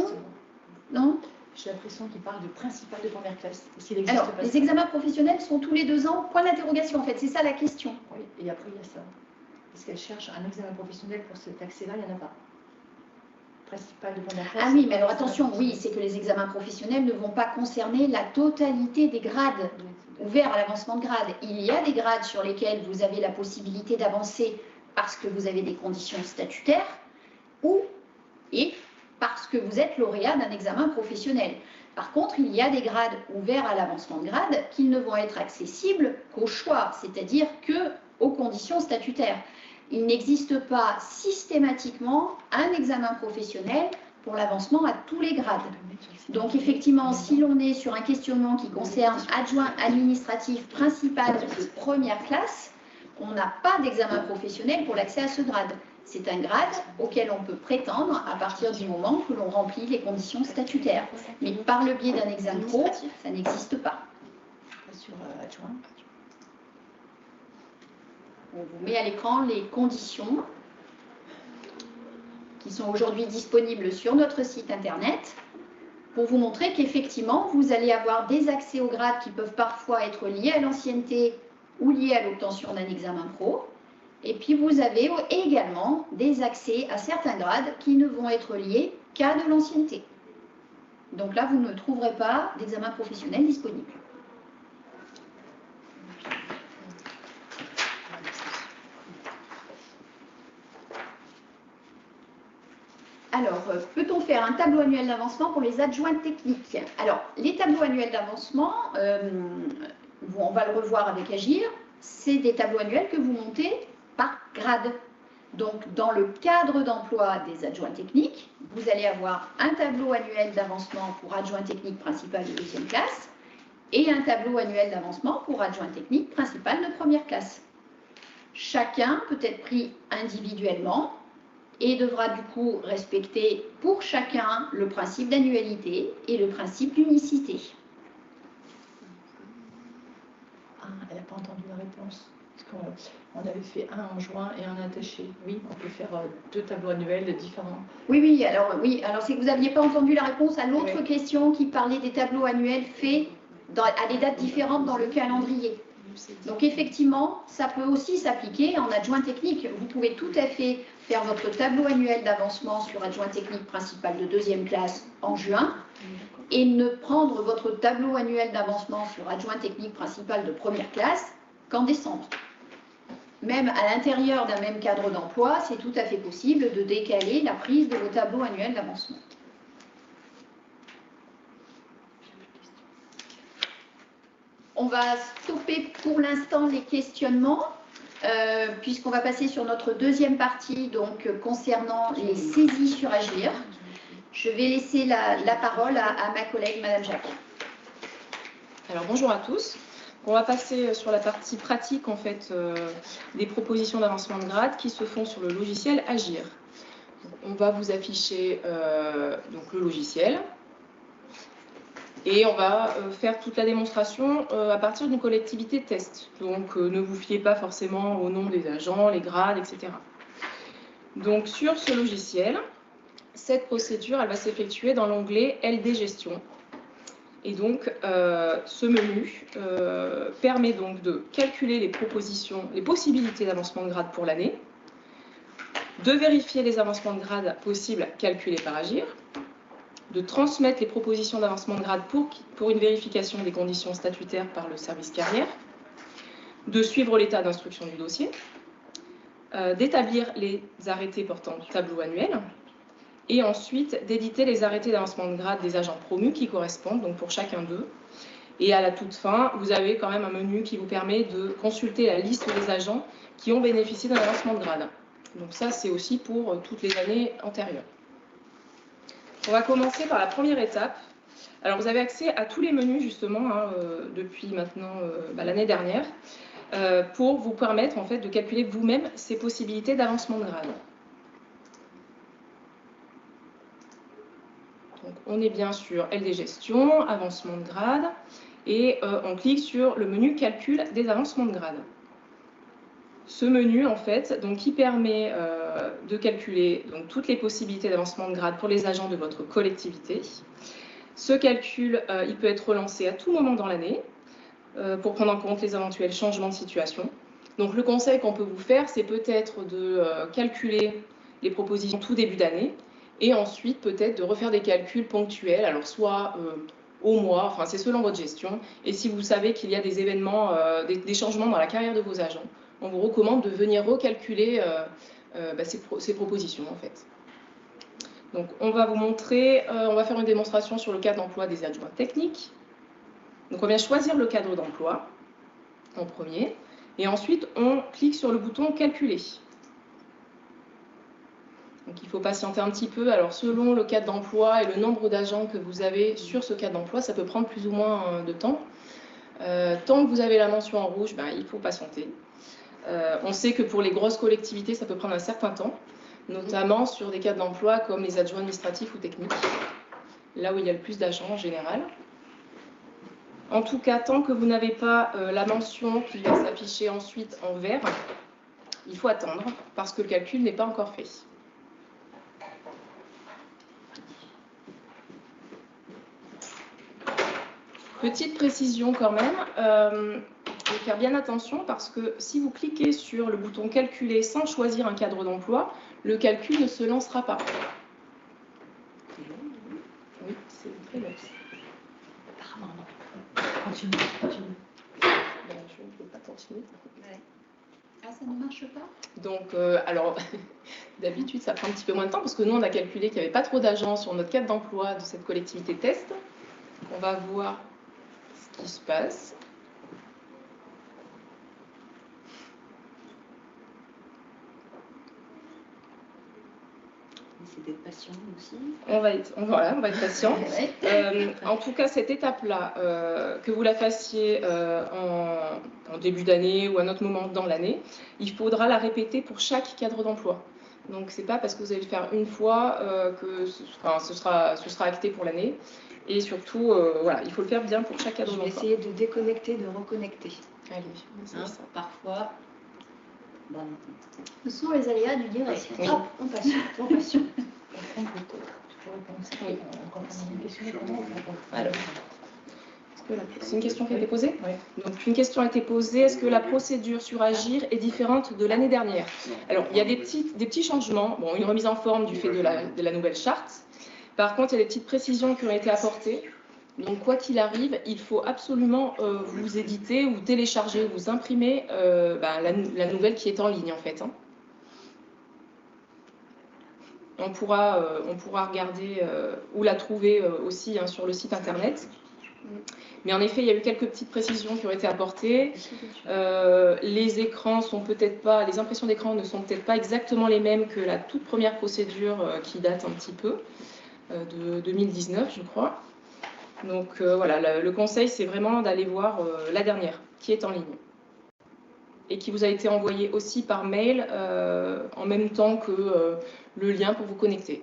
Speaker 1: Non ?
Speaker 2: J'ai l'impression qu'il parle de principal de première classe.
Speaker 1: Alors, les examens professionnels sont tous les 2 ans, point d'interrogation en fait, c'est ça la question.
Speaker 2: Oui, et après il y a ça. Est-ce qu'elle cherche un examen professionnel pour cet accès-là? Il n'y en a pas. Principal de première classe.
Speaker 1: Ah oui, mais alors attention, oui, c'est que les examens professionnels ne vont pas concerner la totalité des grades ouverts à l'avancement de grade. Il y a des grades sur lesquels vous avez la possibilité d'avancer parce que vous avez des conditions statutaires et parce que vous êtes lauréat d'un examen professionnel. Par contre, il y a des grades ouverts à l'avancement de grade qui ne vont être accessibles qu'au choix, c'est-à-dire qu'aux conditions statutaires. Il n'existe pas systématiquement un examen professionnel pour l'avancement à tous les grades. Donc effectivement, si l'on est sur un questionnement qui concerne adjoint administratif principal de première classe, on n'a pas d'examen professionnel pour l'accès à ce grade. C'est un grade auquel on peut prétendre à partir du moment que l'on remplit les conditions statutaires. Mais par le biais d'un examen pro, ça n'existe pas.
Speaker 2: Sur adjoint.
Speaker 1: On vous met à l'écran les conditions qui sont aujourd'hui disponibles sur notre site internet pour vous montrer qu'effectivement, vous allez avoir des accès aux grades qui peuvent parfois être liés à l'ancienneté ou liés à l'obtention d'un examen pro. Et puis, vous avez également des accès à certains grades qui ne vont être liés qu'à de l'ancienneté. Donc là, vous ne trouverez pas d'examen professionnel disponible. Alors, peut-on faire un tableau annuel d'avancement pour les adjoints techniques? Alors, les tableaux annuels d'avancement, on va le revoir avec Agir, c'est des tableaux annuels que vous montez par grade. Donc, dans le cadre d'emploi des adjoints techniques, vous allez avoir un tableau annuel d'avancement pour adjoint technique principal de 2e classe et un tableau annuel d'avancement pour adjoint technique principal de première classe. Chacun peut être pris individuellement et devra du coup respecter pour chacun le principe d'annualité et le principe d'unicité.
Speaker 2: Ah, elle n'a pas entendu la réponse. On avait fait un en juin et un attaché. Oui, on peut faire 2 tableaux annuels différents.
Speaker 1: Oui, alors c'est que vous n'aviez pas entendu la réponse à l'autre question qui parlait des tableaux annuels faits à des dates différentes dans le calendrier. Donc effectivement, ça peut aussi s'appliquer en adjoint technique. Vous pouvez tout à fait faire votre tableau annuel d'avancement sur adjoint technique principal de 2e classe en juin et ne prendre votre tableau annuel d'avancement sur adjoint technique principal de première classe qu'en décembre. Même à l'intérieur d'un même cadre d'emploi, c'est tout à fait possible de décaler la prise de vos tableaux annuels d'avancement. On va stopper pour l'instant les questionnements, puisqu'on va passer sur notre 2e partie, donc concernant les saisies sur Agir. Je vais laisser la parole à ma collègue, Madame Jacques.
Speaker 3: Alors bonjour à tous. On va passer sur la partie pratique en fait des propositions d'avancement de grade qui se font sur le logiciel Agir. On va vous afficher donc le logiciel. Et on va faire toute la démonstration à partir d'une collectivité test. Donc ne vous fiez pas forcément au nom des agents, les grades, etc. Donc sur ce logiciel, cette procédure elle va s'effectuer dans l'onglet LD Gestion. Et donc ce menu permet donc de calculer les possibilités d'avancement de grade pour l'année, de vérifier les avancements de grade possibles calculés par Agir, de transmettre les propositions d'avancement de grade pour une vérification des conditions statutaires par le service carrière, de suivre l'état d'instruction du dossier, d'établir les arrêtés portant tableau annuel, et ensuite d'éditer les arrêtés d'avancement de grade des agents promus qui correspondent, donc pour chacun d'eux. Et à la toute fin, vous avez quand même un menu qui vous permet de consulter la liste des agents qui ont bénéficié d'un avancement de grade. Donc ça, c'est aussi pour toutes les années antérieures. On va commencer par la première étape. Alors, vous avez accès à tous les menus, justement, depuis maintenant l'année dernière, pour vous permettre, en fait, de calculer vous-même ces possibilités d'avancement de grade. Donc, on est bien sur LD Gestion, avancement de grade, et on clique sur le menu Calcul des avancements de grade. Ce menu, en fait, donc, qui permet de calculer donc, toutes les possibilités d'avancement de grade pour les agents de votre collectivité. Ce calcul, il peut être relancé à tout moment dans l'année pour prendre en compte les éventuels changements de situation. Donc, le conseil qu'on peut vous faire, c'est peut-être de calculer les propositions tout début d'année et ensuite peut-être de refaire des calculs ponctuels, alors soit au mois, enfin c'est selon votre gestion, et si vous savez qu'il y a des événements, des changements dans la carrière de vos agents, on vous recommande de venir recalculer ces propositions en fait. Donc on va vous montrer, on va faire une démonstration sur le cadre d'emploi des adjoints techniques. Donc on vient choisir le cadre d'emploi en premier, et ensuite on clique sur le bouton calculer. Donc il faut patienter un petit peu. Alors selon le cadre d'emploi et le nombre d'agents que vous avez sur ce cadre d'emploi, ça peut prendre plus ou moins de temps. Tant que vous avez la mention en rouge, il faut patienter. On sait que pour les grosses collectivités, ça peut prendre un certain temps, notamment sur des cadres d'emploi comme les adjoints administratifs ou techniques, là où il y a le plus d'agents en général. En tout cas, tant que vous n'avez pas la mention qui va s'afficher ensuite en vert, il faut attendre parce que le calcul n'est pas encore fait. Petite précision quand même, il faut faire bien attention parce que si vous cliquez sur le bouton calculer sans choisir un cadre d'emploi, le calcul ne se lancera pas. Oui, c'est très long.
Speaker 2: Apparemment, non. Continue.
Speaker 3: Je ne peux pas continuer.
Speaker 1: Ouais. Ah, ça ne marche pas?
Speaker 3: Donc, alors, d'habitude, ça prend un petit peu moins de temps parce que nous, on a calculé qu'il n'y avait pas trop d'agents sur notre cadre d'emploi de cette collectivité test. On va voir ce qui se passe.
Speaker 4: C'est d'être patient aussi.
Speaker 3: On va être patient. En tout cas, cette étape-là, que vous la fassiez en début d'année ou à un autre moment dans l'année, il faudra la répéter pour chaque cadre d'emploi. Donc, c'est pas parce que vous allez le faire une fois que ce sera acté pour l'année. Et surtout, il faut le faire bien pour chaque cadre d'emploi.
Speaker 4: Je vais essayer de déconnecter, de reconnecter.
Speaker 3: Allez, c'est ça.
Speaker 4: Parfois. Bon.
Speaker 1: Ce sont les aléas du direct.
Speaker 3: Oui.
Speaker 1: Hop, on passe. On passe.
Speaker 3: Oui. Alors, c'est une question qui a été posée?
Speaker 2: Oui.
Speaker 3: Donc, une question a été posée. Est-ce que la procédure sur Agir est différente de l'année dernière? Alors, il y a des petits changements. Bon, une remise en forme du fait de la nouvelle charte. Par contre, il y a des petites précisions qui ont été apportées. Donc, quoi qu'il arrive, il faut absolument vous éditer ou télécharger, vous imprimer la nouvelle qui est en ligne, en fait. Hein. On pourra regarder ou la trouver aussi sur le site internet. Mais en effet, il y a eu quelques petites précisions qui ont été apportées. Les écrans sont peut-être pas, les impressions d'écran ne sont peut-être pas exactement les mêmes que la toute première procédure qui date un petit peu de 2019, je crois. Donc voilà, le conseil, c'est vraiment d'aller voir la dernière, qui est en ligne. Et qui vous a été envoyée aussi par mail en même temps que le lien pour vous connecter.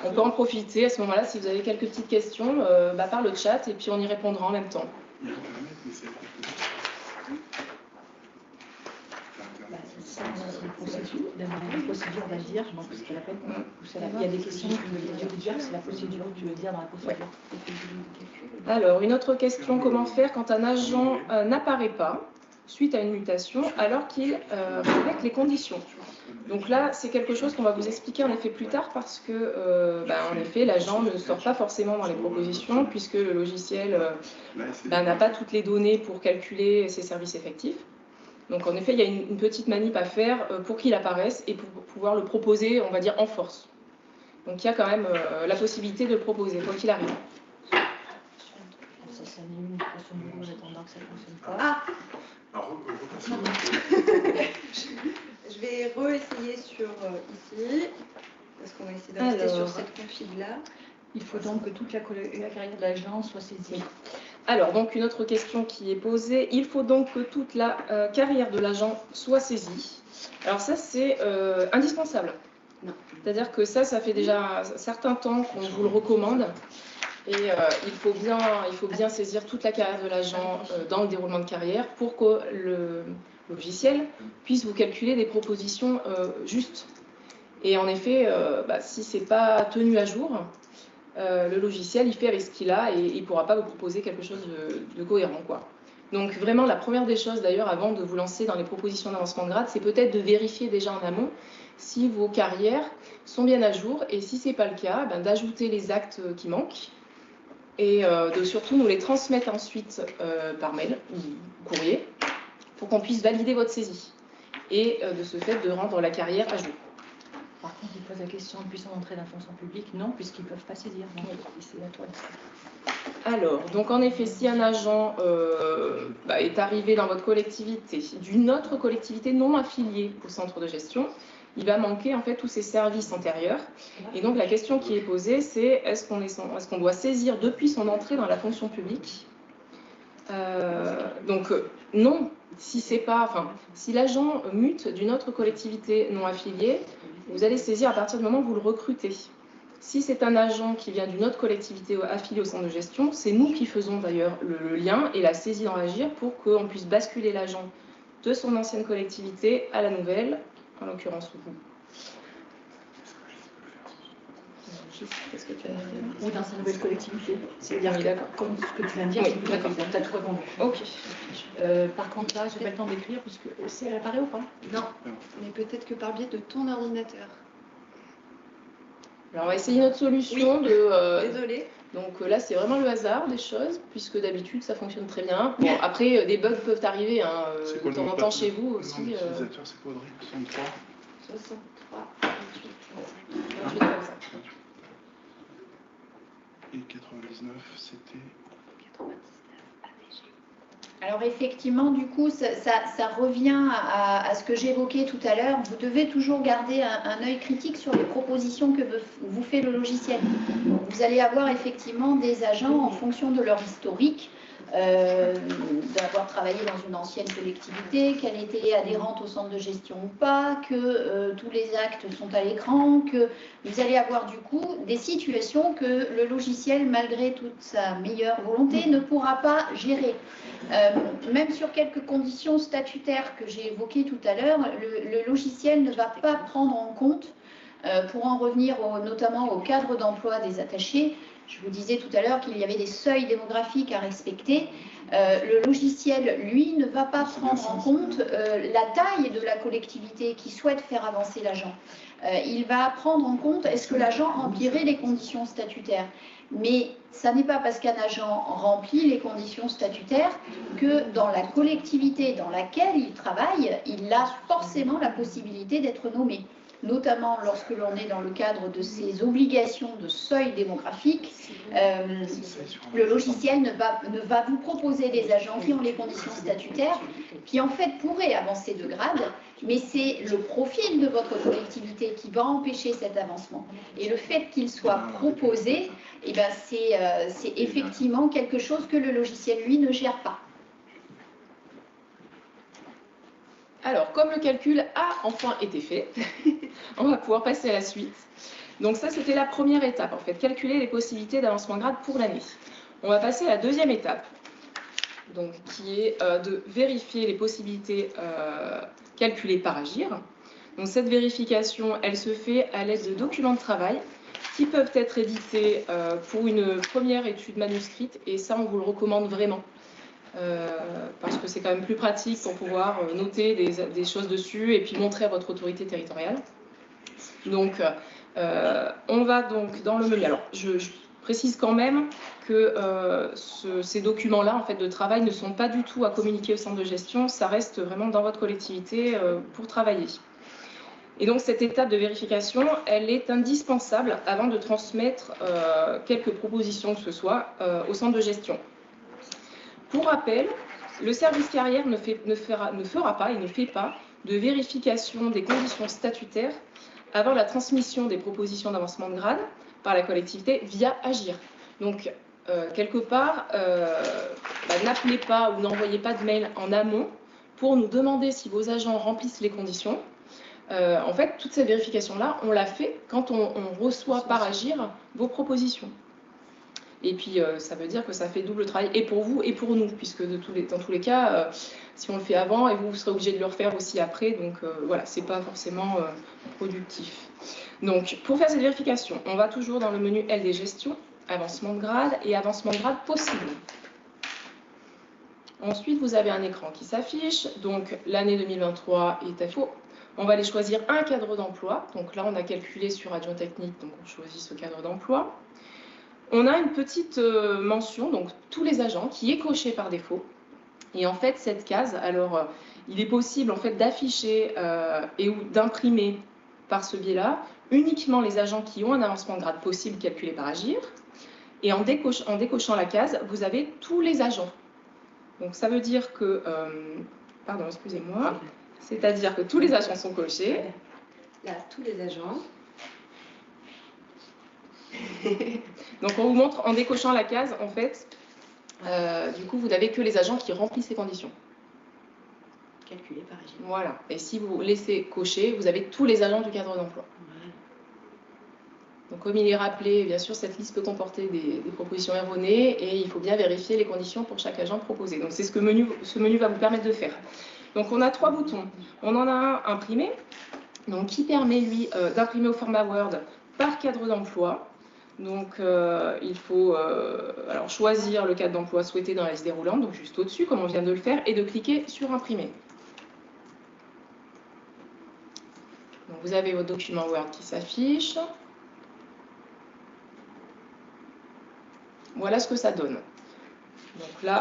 Speaker 3: On peut en profiter à ce moment-là, si vous avez quelques petites questions, par le chat, et puis on y répondra en même temps.
Speaker 4: La procédure d'agir, je pense que c'est la peine. Il y a des questions que je veux dire, c'est la procédure que tu veux dire dans la procédure.
Speaker 3: Alors, une autre question, comment faire quand un agent n'apparaît pas suite à une mutation alors qu'il respecte les conditions? Donc là, c'est quelque chose qu'on va vous expliquer en effet plus tard parce que, en effet, l'agent ne sort pas forcément dans les propositions puisque le logiciel n'a pas toutes les données pour calculer ses services effectifs. Donc en effet, il y a une petite manip à faire pour qu'il apparaisse et pour pouvoir le proposer, on va dire, en force. Donc il y a quand même la possibilité de le proposer, quoi qu'il arrive.
Speaker 4: Ça s'annule une façon de en attendant que ça ne fonctionne pas.
Speaker 1: Ah,
Speaker 5: Je vais re-essayer sur ici, parce qu'on va essayer de rester sur cette config-là.
Speaker 4: Il faut donc que toute la carrière de l'agent soit saisie.
Speaker 3: Alors, donc une autre question qui est posée, il faut donc que toute la carrière de l'agent soit saisie. Alors ça, c'est indispensable. C'est-à-dire que ça fait déjà un certain temps qu'on vous le recommande. Et il faut bien saisir toute la carrière de l'agent dans le déroulement de carrière pour que le logiciel puisse vous calculer des propositions justes. Et en effet, si ce n'est pas tenu à jour, le logiciel, il fait avec ce qu'il a et il ne pourra pas vous proposer quelque chose de cohérent, quoi. Donc vraiment, la première des choses, d'ailleurs, avant de vous lancer dans les propositions d'avancement de grade, c'est peut-être de vérifier déjà en amont si vos carrières sont bien à jour et si ce n'est pas le cas, d'ajouter les actes qui manquent et de surtout nous les transmettre ensuite par mail ou courrier pour qu'on puisse valider votre saisie et de ce fait de rendre la carrière à jour.
Speaker 4: Par contre, il pose la question, puisse-t-on entrer dans la fonction publique? Non, puisqu'ils ne peuvent pas saisir. C'est à toi.
Speaker 3: Alors, donc en effet, si un agent est arrivé dans votre collectivité, d'une autre collectivité non affiliée au centre de gestion, il va manquer en fait tous ses services antérieurs. Et donc la question qui est posée, c'est est-ce qu'on doit saisir depuis son entrée dans la fonction publique? Non, si l'agent mute d'une autre collectivité non affiliée, vous allez saisir à partir du moment où vous le recrutez. Si c'est un agent qui vient d'une autre collectivité affiliée au centre de gestion, c'est nous qui faisons d'ailleurs le lien et la saisie dans Agir pour qu'on puisse basculer l'agent de son ancienne collectivité à la nouvelle, en l'occurrence vous. Qu'est-ce que tu as dit?
Speaker 4: Ou dans sa nouvelle collectivité. C'est-à-dire comme ce que tu viens de dire,
Speaker 3: oui, d'accord.
Speaker 4: Tu as tout répondu.
Speaker 3: Ok.
Speaker 4: Par contre, là, je n'ai pas le temps d'écrire, parce que c'est réparé ou pas?
Speaker 5: Non, mais peut-être que par biais de ton ordinateur.
Speaker 3: Alors on va essayer notre solution
Speaker 5: Désolée.
Speaker 3: Donc là, c'est vraiment le hasard des choses, puisque d'habitude, ça fonctionne très bien. Bon, après, des bugs peuvent arriver de temps en temps chez vous aussi.
Speaker 6: L'utilisateur, c'est quoi, Audrey? 63
Speaker 5: 63, 28.
Speaker 3: 28 comme ça.
Speaker 6: Et 99, c'était...
Speaker 5: 99
Speaker 1: alors effectivement, du coup, ça revient à ce que j'évoquais tout à l'heure. Vous devez toujours garder un œil critique sur les propositions que vous fait le logiciel. Vous allez avoir effectivement des agents en fonction de leur historique, d'avoir travaillé dans une ancienne collectivité, qu'elle était adhérente au centre de gestion ou pas, que tous les actes sont à l'écran, que vous allez avoir du coup des situations que le logiciel, malgré toute sa meilleure volonté, ne pourra pas gérer. Même sur quelques conditions statutaires que j'ai évoquées tout à l'heure, le logiciel ne va pas prendre en compte, pour en revenir notamment au cadre d'emploi des attachés. Je vous disais tout à l'heure qu'il y avait des seuils démographiques à respecter. Le logiciel, lui, ne va pas prendre en compte la taille de la collectivité qui souhaite faire avancer l'agent. Il va prendre en compte est-ce que l'agent remplirait les conditions statutaires. Mais ça n'est pas parce qu'un agent remplit les conditions statutaires que dans la collectivité dans laquelle il travaille, il a forcément la possibilité d'être nommé. Notamment lorsque l'on est dans le cadre de ces obligations de seuil démographique, le logiciel ne va vous proposer des agents qui ont les conditions statutaires, qui en fait pourraient avancer de grade, mais c'est le profil de votre collectivité qui va empêcher cet avancement. Et le fait qu'il soit proposé, c'est effectivement quelque chose que le logiciel, lui, ne gère pas.
Speaker 3: Alors, comme le calcul a enfin été fait, on va pouvoir passer à la suite. Donc ça, c'était la première étape, en fait, calculer les possibilités d'avancement de grade pour l'année. On va passer à la deuxième étape, donc, qui est de vérifier les possibilités calculées par Agir. Donc cette vérification, elle se fait à l'aide de documents de travail qui peuvent être édités pour une première étude manuscrite, et ça, on vous le recommande vraiment. parce que c'est quand même plus pratique pour pouvoir noter des choses dessus et puis montrer à votre autorité territoriale. Donc, on va donc dans le menu. Alors, je précise quand même que ces documents-là, en fait, de travail ne sont pas du tout à communiquer au centre de gestion. Ça reste vraiment dans votre collectivité pour travailler. Et donc, cette étape de vérification, elle est indispensable avant de transmettre quelques propositions que ce soit au centre de gestion. Pour rappel, le service carrière ne fera pas et ne fait pas de vérification des conditions statutaires avant la transmission des propositions d'avancement de grade par la collectivité via Agir. Donc, quelque part, n'appelez pas ou n'envoyez pas de mail en amont pour nous demander si vos agents remplissent les conditions. En fait, toute cette vérification-là, on l'a fait quand on reçoit par Agir vos propositions. Et puis, ça veut dire que ça fait double travail, et pour vous et pour nous, puisque dans tous les cas, si on le fait avant, et vous serez obligé de le refaire aussi après, donc voilà, c'est pas forcément productif. Donc, pour faire cette vérification, on va toujours dans le menu LD Gestion, avancement de grade et avancement de grade possible. Ensuite, vous avez un écran qui s'affiche, donc l'année 2023 est à faux. On va aller choisir un cadre d'emploi, donc là, on a calculé sur adjoint technique, donc on choisit ce cadre d'emploi. On a une petite mention, donc tous les agents, qui est cochée par défaut. Et en fait, cette case, alors, il est possible en fait d'afficher et ou d'imprimer par ce biais-là uniquement les agents qui ont un avancement de grade possible calculé par Agir. Et en décochant la case, vous avez tous les agents. Donc ça veut dire que, pardon, excusez-moi, c'est-à-dire que tous les agents sont cochés.
Speaker 5: Là, tous les agents.
Speaker 3: Donc on vous montre en décochant la case, en fait, du coup, vous n'avez que les agents qui remplissent ces conditions.
Speaker 5: Calculé par Agir.
Speaker 3: Voilà. Et si vous laissez cocher, vous avez tous les agents du cadre d'emploi.
Speaker 5: Ouais.
Speaker 3: Donc comme il est rappelé, bien sûr, cette liste peut comporter des propositions erronées et il faut bien vérifier les conditions pour chaque agent proposé. Donc c'est ce que ce menu va vous permettre de faire. Donc on a 3 boutons. On en a un imprimé, donc qui permet lui d'imprimer au format Word par cadre d'emploi. Donc il faut alors choisir le cadre d'emploi souhaité dans la liste déroulante, donc juste au-dessus comme on vient de le faire, et de cliquer sur imprimer. Donc, vous avez votre document Word qui s'affiche. Voilà ce que ça donne. Donc là,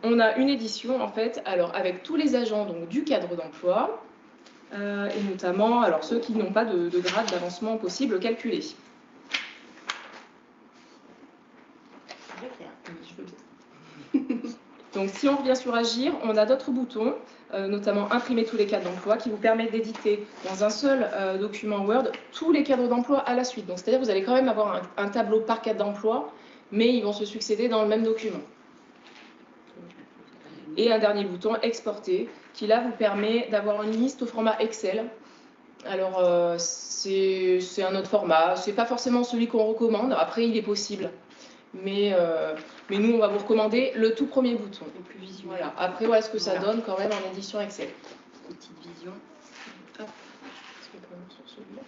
Speaker 3: on a une édition en fait, alors avec tous les agents donc, du cadre d'emploi, et notamment alors, ceux qui n'ont pas de grade d'avancement possible calculé. Donc si on revient sur Agir, on a d'autres boutons, notamment imprimer tous les cadres d'emploi, qui vous permettent d'éditer dans un seul document Word tous les cadres d'emploi à la suite. Donc c'est-à-dire que vous allez quand même avoir un tableau par cadre d'emploi, mais ils vont se succéder dans le même document. Et un dernier bouton, exporter, qui là vous permet d'avoir une liste au format Excel. Alors c'est un autre format, c'est pas forcément celui qu'on recommande, après il est possible. Mais nous on va vous recommander le tout premier bouton.
Speaker 5: Le plus visuel.
Speaker 3: Voilà. Après voilà ce que ça donne quand même en édition Excel.
Speaker 5: Petite vision.
Speaker 3: Hop. Est-ce qu'on peut aller sur celui-là ?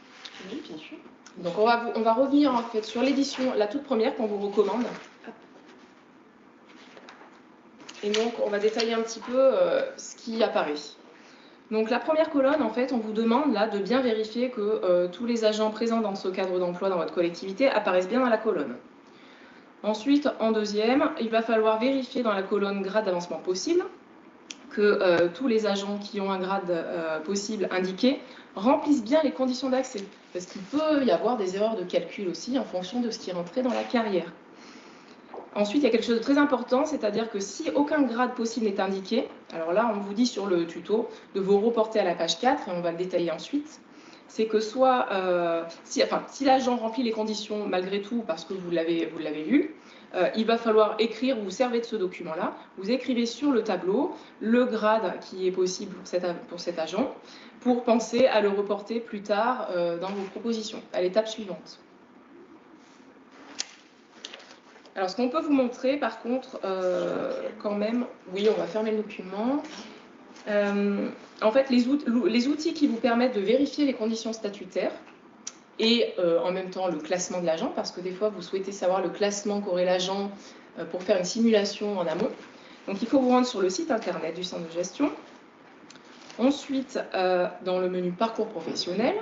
Speaker 5: Oui, bien sûr.
Speaker 3: Donc on va revenir en fait sur l'édition, la toute première qu'on vous recommande. Et donc on va détailler un petit peu ce qui apparaît. Donc la première colonne, en fait, on vous demande là de bien vérifier que tous les agents présents dans ce cadre d'emploi dans votre collectivité apparaissent bien dans la colonne. Ensuite, en deuxième, il va falloir vérifier dans la colonne grade d'avancement possible que tous les agents qui ont un grade possible indiqué remplissent bien les conditions d'accès. Parce qu'il peut y avoir des erreurs de calcul aussi en fonction de ce qui est rentré dans la carrière. Ensuite, il y a quelque chose de très important, c'est-à-dire que si aucun grade possible n'est indiqué, alors là, on vous dit sur le tuto de vous reporter à la page 4, et on va le détailler ensuite, c'est que soit, si l'agent remplit les conditions malgré tout, parce que vous l'avez lu, il va falloir écrire, vous servez de ce document-là, vous écrivez sur le tableau le grade qui est possible pour cet agent, pour penser à le reporter plus tard dans vos propositions, à l'étape suivante. Alors, ce qu'on peut vous montrer, par contre, quand même, oui, on va fermer le document. En fait, les outils qui vous permettent de vérifier les conditions statutaires, et en même temps le classement de l'agent, parce que des fois vous souhaitez savoir le classement qu'aurait l'agent pour faire une simulation en amont. Donc il faut vous rendre sur le site internet du centre de gestion. Ensuite, dans le menu parcours professionnel,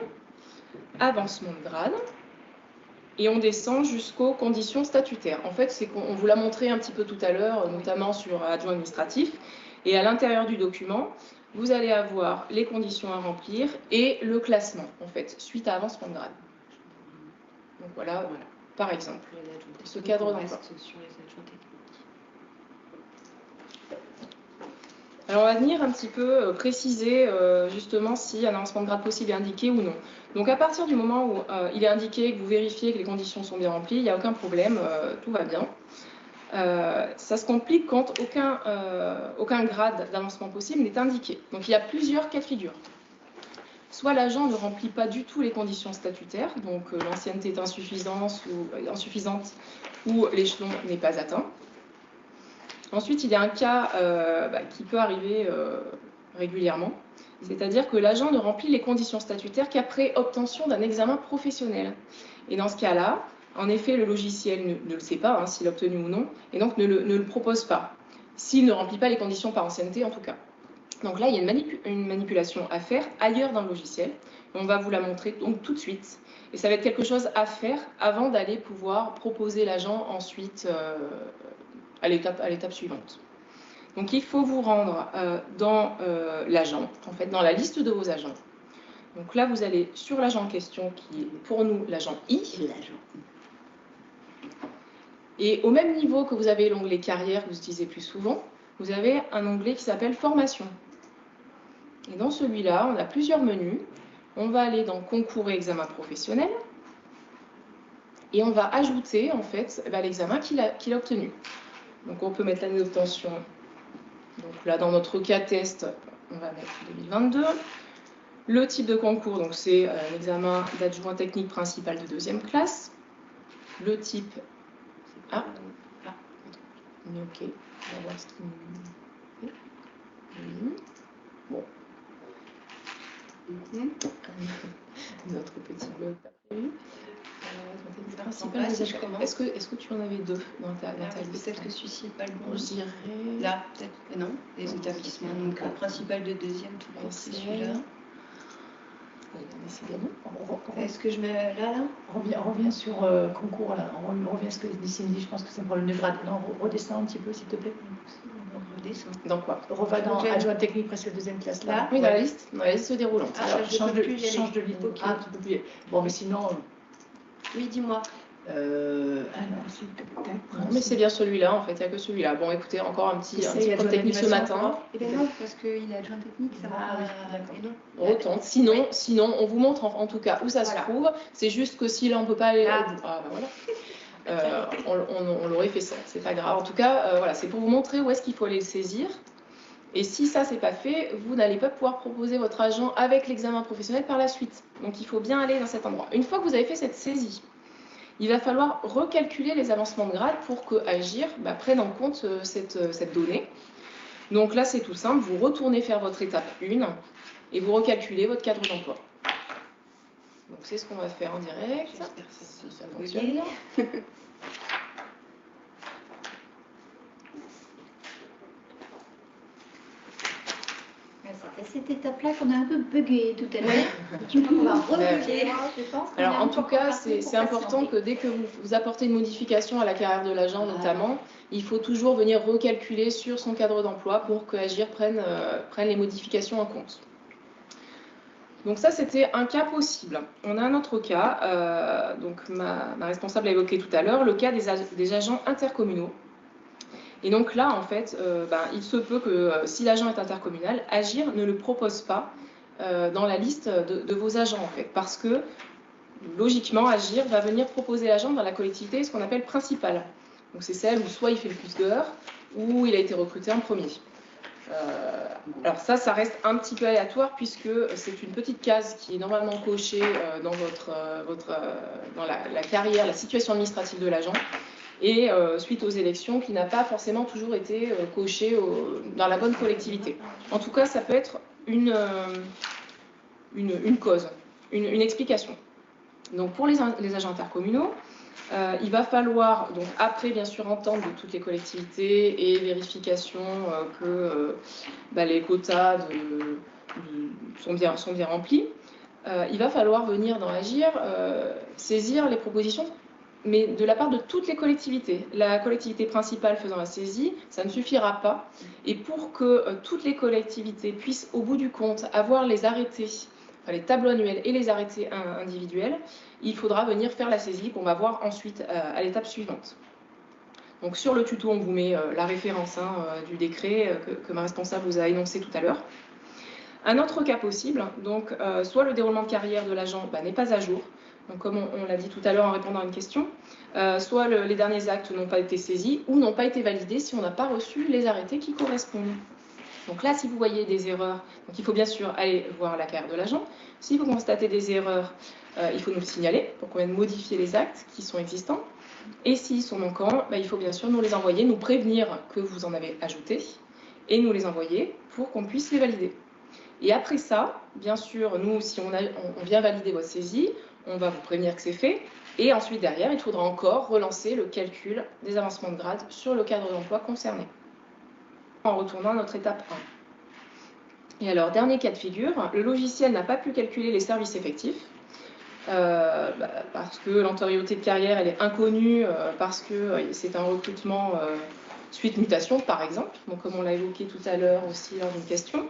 Speaker 3: avancement de grade, et on descend jusqu'aux conditions statutaires. En fait, c'est qu'on vous l'a montré un petit peu tout à l'heure, notamment sur adjoint administratif, et à l'intérieur du document, vous allez avoir les conditions à remplir et le classement, en fait, suite à avancement de grade. Donc voilà, par exemple, ce cadre d'emploi. Alors on va venir un petit peu préciser justement si un avancement de grade possible est indiqué ou non. Donc à partir du moment où il est indiqué, que vous vérifiez que les conditions sont bien remplies, il n'y a aucun problème, tout va bien. Ça se complique quand aucun grade d'avancement possible n'est indiqué. Donc il y a plusieurs cas de figure. Soit l'agent ne remplit pas du tout les conditions statutaires, donc l'ancienneté est insuffisante ou l'échelon n'est pas atteint. Ensuite, il y a un cas qui peut arriver régulièrement, c'est-à-dire que l'agent ne remplit les conditions statutaires qu'après obtention d'un examen professionnel. Et dans ce cas-là, en effet, le logiciel ne le sait pas s'il l'a obtenu ou non, et donc ne le propose pas, s'il ne remplit pas les conditions par ancienneté en tout cas. Donc là, il y a une manipulation à faire ailleurs dans le logiciel. On va vous la montrer donc tout de suite. Et ça va être quelque chose à faire avant d'aller pouvoir proposer l'agent ensuite à l'étape suivante. Donc il faut vous rendre dans l'agent, en fait dans la liste de vos agents. Donc là, vous allez sur l'agent en question, qui est pour nous l'agent I. Et au même niveau que vous avez l'onglet carrière que vous utilisez plus souvent, vous avez un onglet qui s'appelle formation. Et dans celui-là, on a plusieurs menus. On va aller dans concours et examen professionnel. Et on va ajouter en fait l'examen qu'il a obtenu. Donc on peut mettre l'année d'obtention. Donc là, dans notre cas test, on va mettre 2022. Le type de concours, donc c'est un examen d'adjoint technique principal de 2e classe. Le type... Ah, ok. On va voir ce qu'il nous fait. Oui. Bon. Notre petit blog pas prévu. Est-ce que tu en avais deux dans ta liste?
Speaker 5: Peut-être que celui-ci n'est pas le bon.
Speaker 3: Je dirais...
Speaker 5: Là, peut-être que non. Les établissements. Donc, le principal de 2e, tout compris, celui-là. Est-ce que je mets là
Speaker 2: On revient sur concours, là. On revient à ce que Cindy dit, je pense que c'est un problème de grade. Non, redescends un petit peu, s'il te plaît.
Speaker 5: Redescends.
Speaker 3: Dans quoi?
Speaker 2: Reva dans adjoint technique presque 2e classe, là.
Speaker 3: Oui, dans la liste déroulante.
Speaker 2: Alors, change de ligne. Ah, tu peux plus. Bon, mais sinon...
Speaker 5: Oui, dis-moi.
Speaker 2: Alors, s'il te plaît.
Speaker 3: Non, mais c'est bien celui-là, en fait, il n'y a que celui-là. Bon, écoutez, encore un petit point technique ce matin.
Speaker 5: Eh bien non, parce qu'il est adjoint technique, ça va.
Speaker 3: On retente. Sinon, on vous montre en tout cas où ça se trouve. C'est juste que si là, on ne peut pas aller au bout. Ah, ben voilà. On l'aurait fait ça, c'est pas grave. En tout cas, voilà, c'est pour vous montrer où est-ce qu'il faut aller le saisir. Et si ça, c'est pas fait, vous n'allez pas pouvoir proposer votre agent avec l'examen professionnel par la suite. Donc, il faut bien aller dans cet endroit. Une fois que vous avez fait cette saisie, il va falloir recalculer les avancements de grade pour que Agir prenne en compte cette donnée. Donc là, c'est tout simple. Vous retournez faire votre étape 1 et vous recalculez votre cadre d'emploi. Donc, c'est ce qu'on va faire en direct. Si ça fonctionne bien.
Speaker 1: C'est à cette étape-là qu'on a un peu bugué tout à l'heure. Du coup, on va rebugger.
Speaker 3: Alors, en tout cas, c'est important que dès que vous apportez une modification à la carrière de l'agent, notamment, il faut toujours venir recalculer sur son cadre d'emploi pour que Agir prenne les modifications en compte. Donc ça, c'était un cas possible. On a un autre cas, donc ma responsable l'a évoqué tout à l'heure, le cas des agents intercommunaux. Et donc là, en fait, il se peut que si l'agent est intercommunal, Agir ne le propose pas dans la liste de vos agents, en fait, parce que, logiquement, Agir va venir proposer l'agent dans la collectivité, ce qu'on appelle principale. Donc c'est celle où soit il fait le plus d'heures, ou il a été recruté en premier. Alors ça reste un petit peu aléatoire, puisque c'est une petite case qui est normalement cochée dans dans la carrière, la situation administrative de l'agent, et suite aux élections qui n'a pas forcément toujours été coché dans la bonne collectivité. En tout cas, ça peut être une cause, une explication. Donc pour les agents intercommunaux, il va falloir, donc après bien sûr entente de toutes les collectivités et vérification que les quotas sont bien remplis, il va falloir venir dans Agir saisir les propositions, mais de la part de toutes les collectivités. La collectivité principale faisant la saisie, ça ne suffira pas. Et pour que toutes les collectivités puissent au bout du compte avoir les arrêtés, enfin, les tableaux annuels et les arrêtés individuels, il faudra venir faire la saisie qu'on va voir ensuite à l'étape suivante. Donc sur le tuto, on vous met la référence du décret que ma responsable vous a énoncé tout à l'heure. Un autre cas possible, donc soit le déroulement de carrière de l'agent n'est pas à jour, donc comme on l'a dit tout à l'heure en répondant à une question, soit les derniers actes n'ont pas été saisis ou n'ont pas été validés si on n'a pas reçu les arrêtés qui correspondent. Donc là, si vous voyez des erreurs, donc il faut bien sûr aller voir la carrière de l'agent. Si vous constatez des erreurs, il faut nous le signaler pour qu'on vienne modifier les actes qui sont existants. Et s'ils sont manquants, il faut bien sûr nous les envoyer, nous prévenir que vous en avez ajouté et nous les envoyer pour qu'on puisse les valider. Et après ça, bien sûr, nous, si on vient valider votre saisie, on va vous prévenir que c'est fait. Et ensuite, derrière, il faudra encore relancer le calcul des avancements de grade sur le cadre d'emploi concerné. En retournant à notre étape 1. Et alors, dernier cas de figure, le logiciel n'a pas pu calculer les services effectifs parce que l'antériorité de carrière elle est inconnue, parce que c'est un recrutement suite mutation, par exemple, donc comme on l'a évoqué tout à l'heure aussi lors d'une question.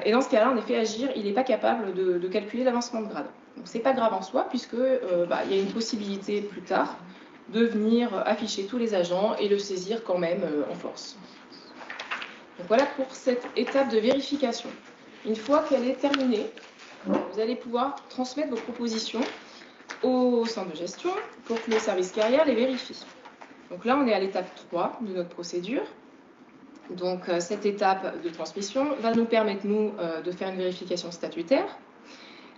Speaker 3: Et dans ce cas-là, en effet, Agir, il n'est pas capable de calculer l'avancement de grade. Donc c'est pas grave en soi, puisque il y a une possibilité plus tard de venir afficher tous les agents et le saisir quand même en force. Donc voilà pour cette étape de vérification. Une fois qu'elle est terminée, vous allez pouvoir transmettre vos propositions au centre de gestion pour que le service carrière les vérifie. Donc là, on est à l'étape 3 de notre procédure. Donc cette étape de transmission va nous permettre, nous, de faire une vérification statutaire.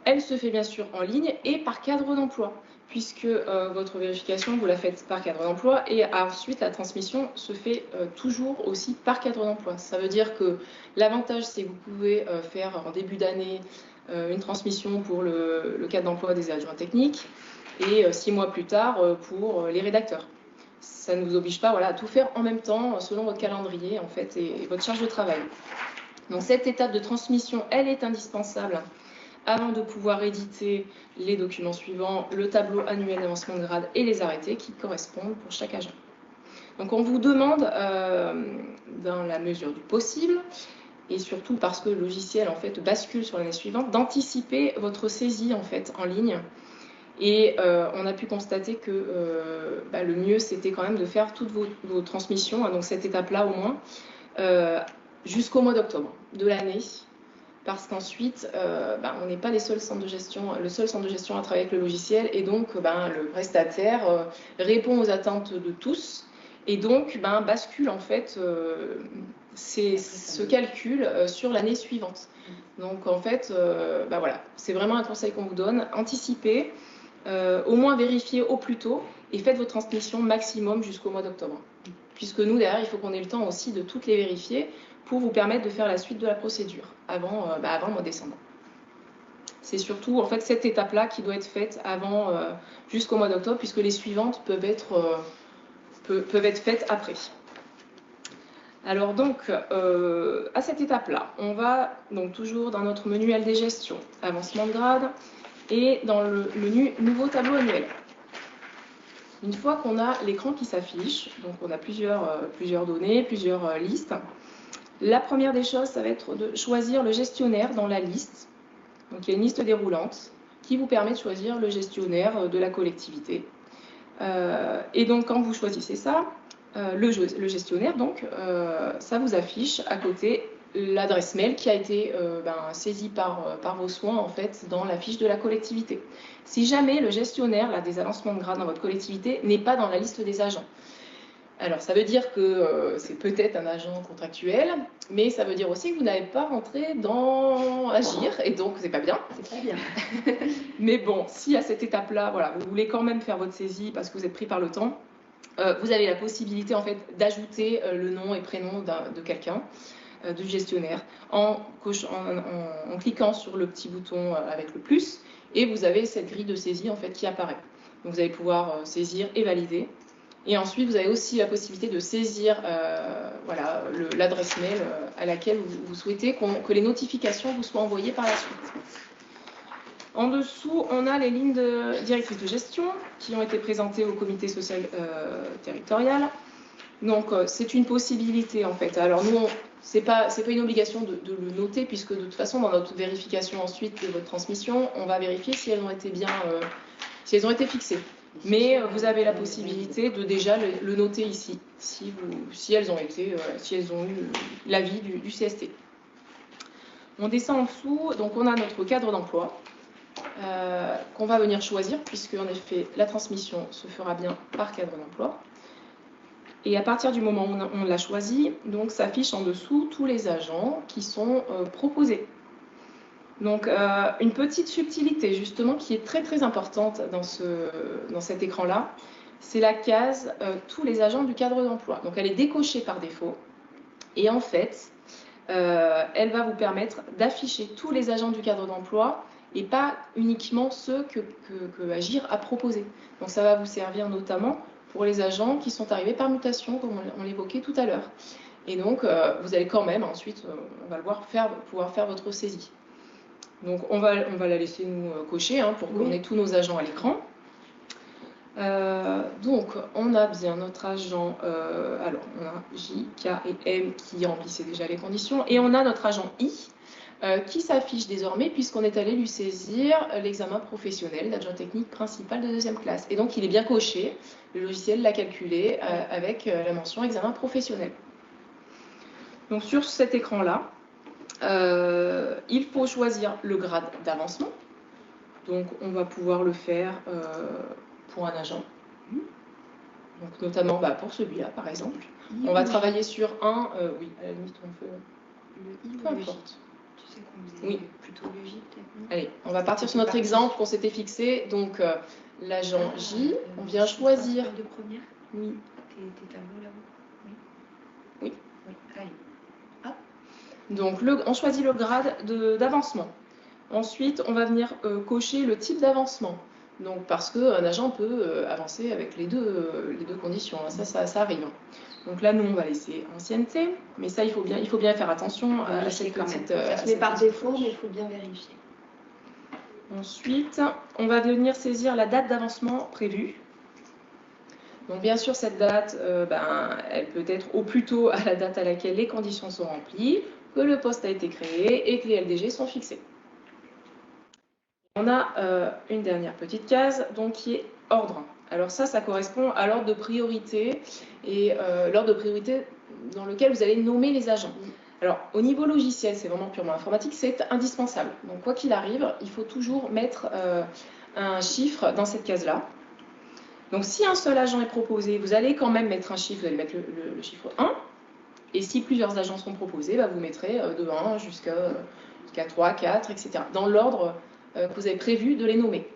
Speaker 3: Elle se fait bien sûr en ligne et par cadre d'emploi, puisque votre vérification, vous la faites par cadre d'emploi et ensuite la transmission se fait toujours aussi par cadre d'emploi. Ça veut dire que l'avantage, c'est que vous pouvez faire en début d'année une transmission pour le cadre d'emploi des adjoints techniques et 6 mois plus tard pour les rédacteurs. Ça ne vous oblige pas à tout faire en même temps selon votre calendrier en fait, et votre charge de travail. Donc cette étape de transmission, elle est indispensable avant de pouvoir éditer les documents suivants, le tableau annuel d'avancement de grade et les arrêtés qui correspondent pour chaque agent. Donc on vous demande, dans la mesure du possible, et surtout parce que le logiciel en fait bascule sur l'année suivante, d'anticiper votre saisie en fait en ligne. Et on a pu constater que le mieux c'était quand même de faire toutes vos transmissions, donc cette étape-là au moins, jusqu'au mois d'octobre de l'année. Parce qu'ensuite, on n'est pas les seuls centres de gestion, le seul centre de gestion à travailler avec le logiciel, et donc le prestataire répond aux attentes de tous, et donc bascule en fait ce calcul sur l'année suivante. Donc en fait, c'est vraiment un conseil qu'on vous donne, anticipez, au moins vérifiez au plus tôt, et faites vos transmissions maximum jusqu'au mois d'octobre. Puisque nous, derrière, il faut qu'on ait le temps aussi de toutes les vérifier, pour vous permettre de faire la suite de la procédure avant le mois de décembre. C'est surtout en fait cette étape-là qui doit être faite avant jusqu'au mois d'octobre, puisque les suivantes peuvent être faites après. Alors donc à cette étape-là, on va donc toujours dans notre menu LD gestion, avancement de grade, et dans le menu nouveau tableau annuel. Une fois qu'on a l'écran qui s'affiche, donc on a plusieurs données, plusieurs listes. La première des choses, ça va être de choisir le gestionnaire dans la liste. Donc il y a une liste déroulante qui vous permet de choisir le gestionnaire de la collectivité. Et donc quand vous choisissez ça, le gestionnaire, donc, ça vous affiche à côté l'adresse mail qui a été saisie par vos soins en fait dans la fiche de la collectivité. Si jamais le gestionnaire des avancements de grade dans votre collectivité n'est pas dans la liste des agents, alors ça veut dire que c'est peut-être un agent contractuel, mais ça veut dire aussi que vous n'avez pas rentré dans Agir, et donc c'est pas bien.
Speaker 4: C'est très bien.
Speaker 3: Mais bon, si à cette étape-là, vous voulez quand même faire votre saisie parce que vous êtes pris par le temps, vous avez la possibilité en fait d'ajouter le nom et prénom de quelqu'un, du gestionnaire, en cliquant sur le petit bouton avec le plus, et vous avez cette grille de saisie en fait qui apparaît. Donc vous allez pouvoir saisir et valider. Et ensuite, vous avez aussi la possibilité de saisir voilà, l'adresse mail à laquelle vous souhaitez que les notifications vous soient envoyées par la suite. En dessous, on a les lignes directrices de gestion qui ont été présentées au comité social territorial. Donc, c'est une possibilité en fait. Alors nous, c'est pas une obligation de le noter, puisque de toute façon, dans notre vérification ensuite de votre transmission, on va vérifier si elles ont été bien, si elles ont été fixées. Mais vous avez la possibilité de déjà le noter ici, si elles ont eu l'avis du CST. On descend en dessous, donc on a notre cadre d'emploi qu'on va venir choisir, puisque en effet la transmission se fera bien par cadre d'emploi. Et à partir du moment où on l'a choisi, donc s'affiche en dessous tous les agents qui sont proposés. Donc une petite subtilité justement qui est très très importante dans cet écran-là, c'est la case tous les agents du cadre d'emploi. Donc elle est décochée par défaut et en fait elle va vous permettre d'afficher tous les agents du cadre d'emploi et pas uniquement ceux que Agir a proposés. Donc ça va vous servir notamment pour les agents qui sont arrivés par mutation, comme on l'évoquait tout à l'heure. Et donc vous allez quand même ensuite, on va le voir, pouvoir faire votre saisie. Donc on va la laisser nous cocher pour qu'on ait tous nos agents à l'écran. Donc on a bien notre agent, alors on a J, K et M qui remplissaient déjà les conditions, et on a notre agent I qui s'affiche désormais puisqu'on est allé lui saisir l'examen professionnel d'adjoint technique principal de 2e classe. Et donc il est bien coché, le logiciel l'a calculé avec la mention examen professionnel. Donc sur cet écran-là, il faut choisir le grade d'avancement. Donc on va pouvoir le faire pour un agent. Donc notamment pour celui-là par exemple. On va travailler sur un, oui, à la limite on peut...
Speaker 5: Le I,
Speaker 3: peu importe.
Speaker 5: Tu sais qu'on faisait plutôt le J peut-être.
Speaker 3: Allez, on va partir sur notre exemple qu'on s'était fixé. Donc l'agent J, on vient choisir...
Speaker 5: De première.
Speaker 3: Oui.
Speaker 5: Tes tableaux là-haut.
Speaker 3: Oui.
Speaker 5: Allez. Hop.
Speaker 3: Donc on choisit le grade d'avancement. Ensuite, on va venir cocher le type d'avancement. Donc parce qu'un agent peut avancer avec les deux conditions. Ça arrive. Donc là, nous, on va laisser ancienneté. Mais ça, il faut bien faire attention à cette petite...
Speaker 5: Ça se met par défaut, mais il faut bien vérifier.
Speaker 3: Ensuite, on va venir saisir la date d'avancement prévue. Donc bien sûr, cette date, elle peut être au plus tôt à la date à laquelle les conditions sont remplies, que le poste a été créé et que les LDG sont fixés. On a une dernière petite case donc, qui est ordre. Alors ça correspond à l'ordre de priorité et l'ordre de priorité dans lequel vous allez nommer les agents. Alors au niveau logiciel, c'est vraiment purement informatique, c'est indispensable. Donc quoi qu'il arrive, il faut toujours mettre un chiffre dans cette case-là. Donc si un seul agent est proposé, vous allez quand même mettre un chiffre, vous allez mettre le chiffre 1. Et si plusieurs agents sont proposés, vous mettrez de 1 jusqu'à 3, 4, etc. Dans l'ordre que vous avez prévu de les nommer.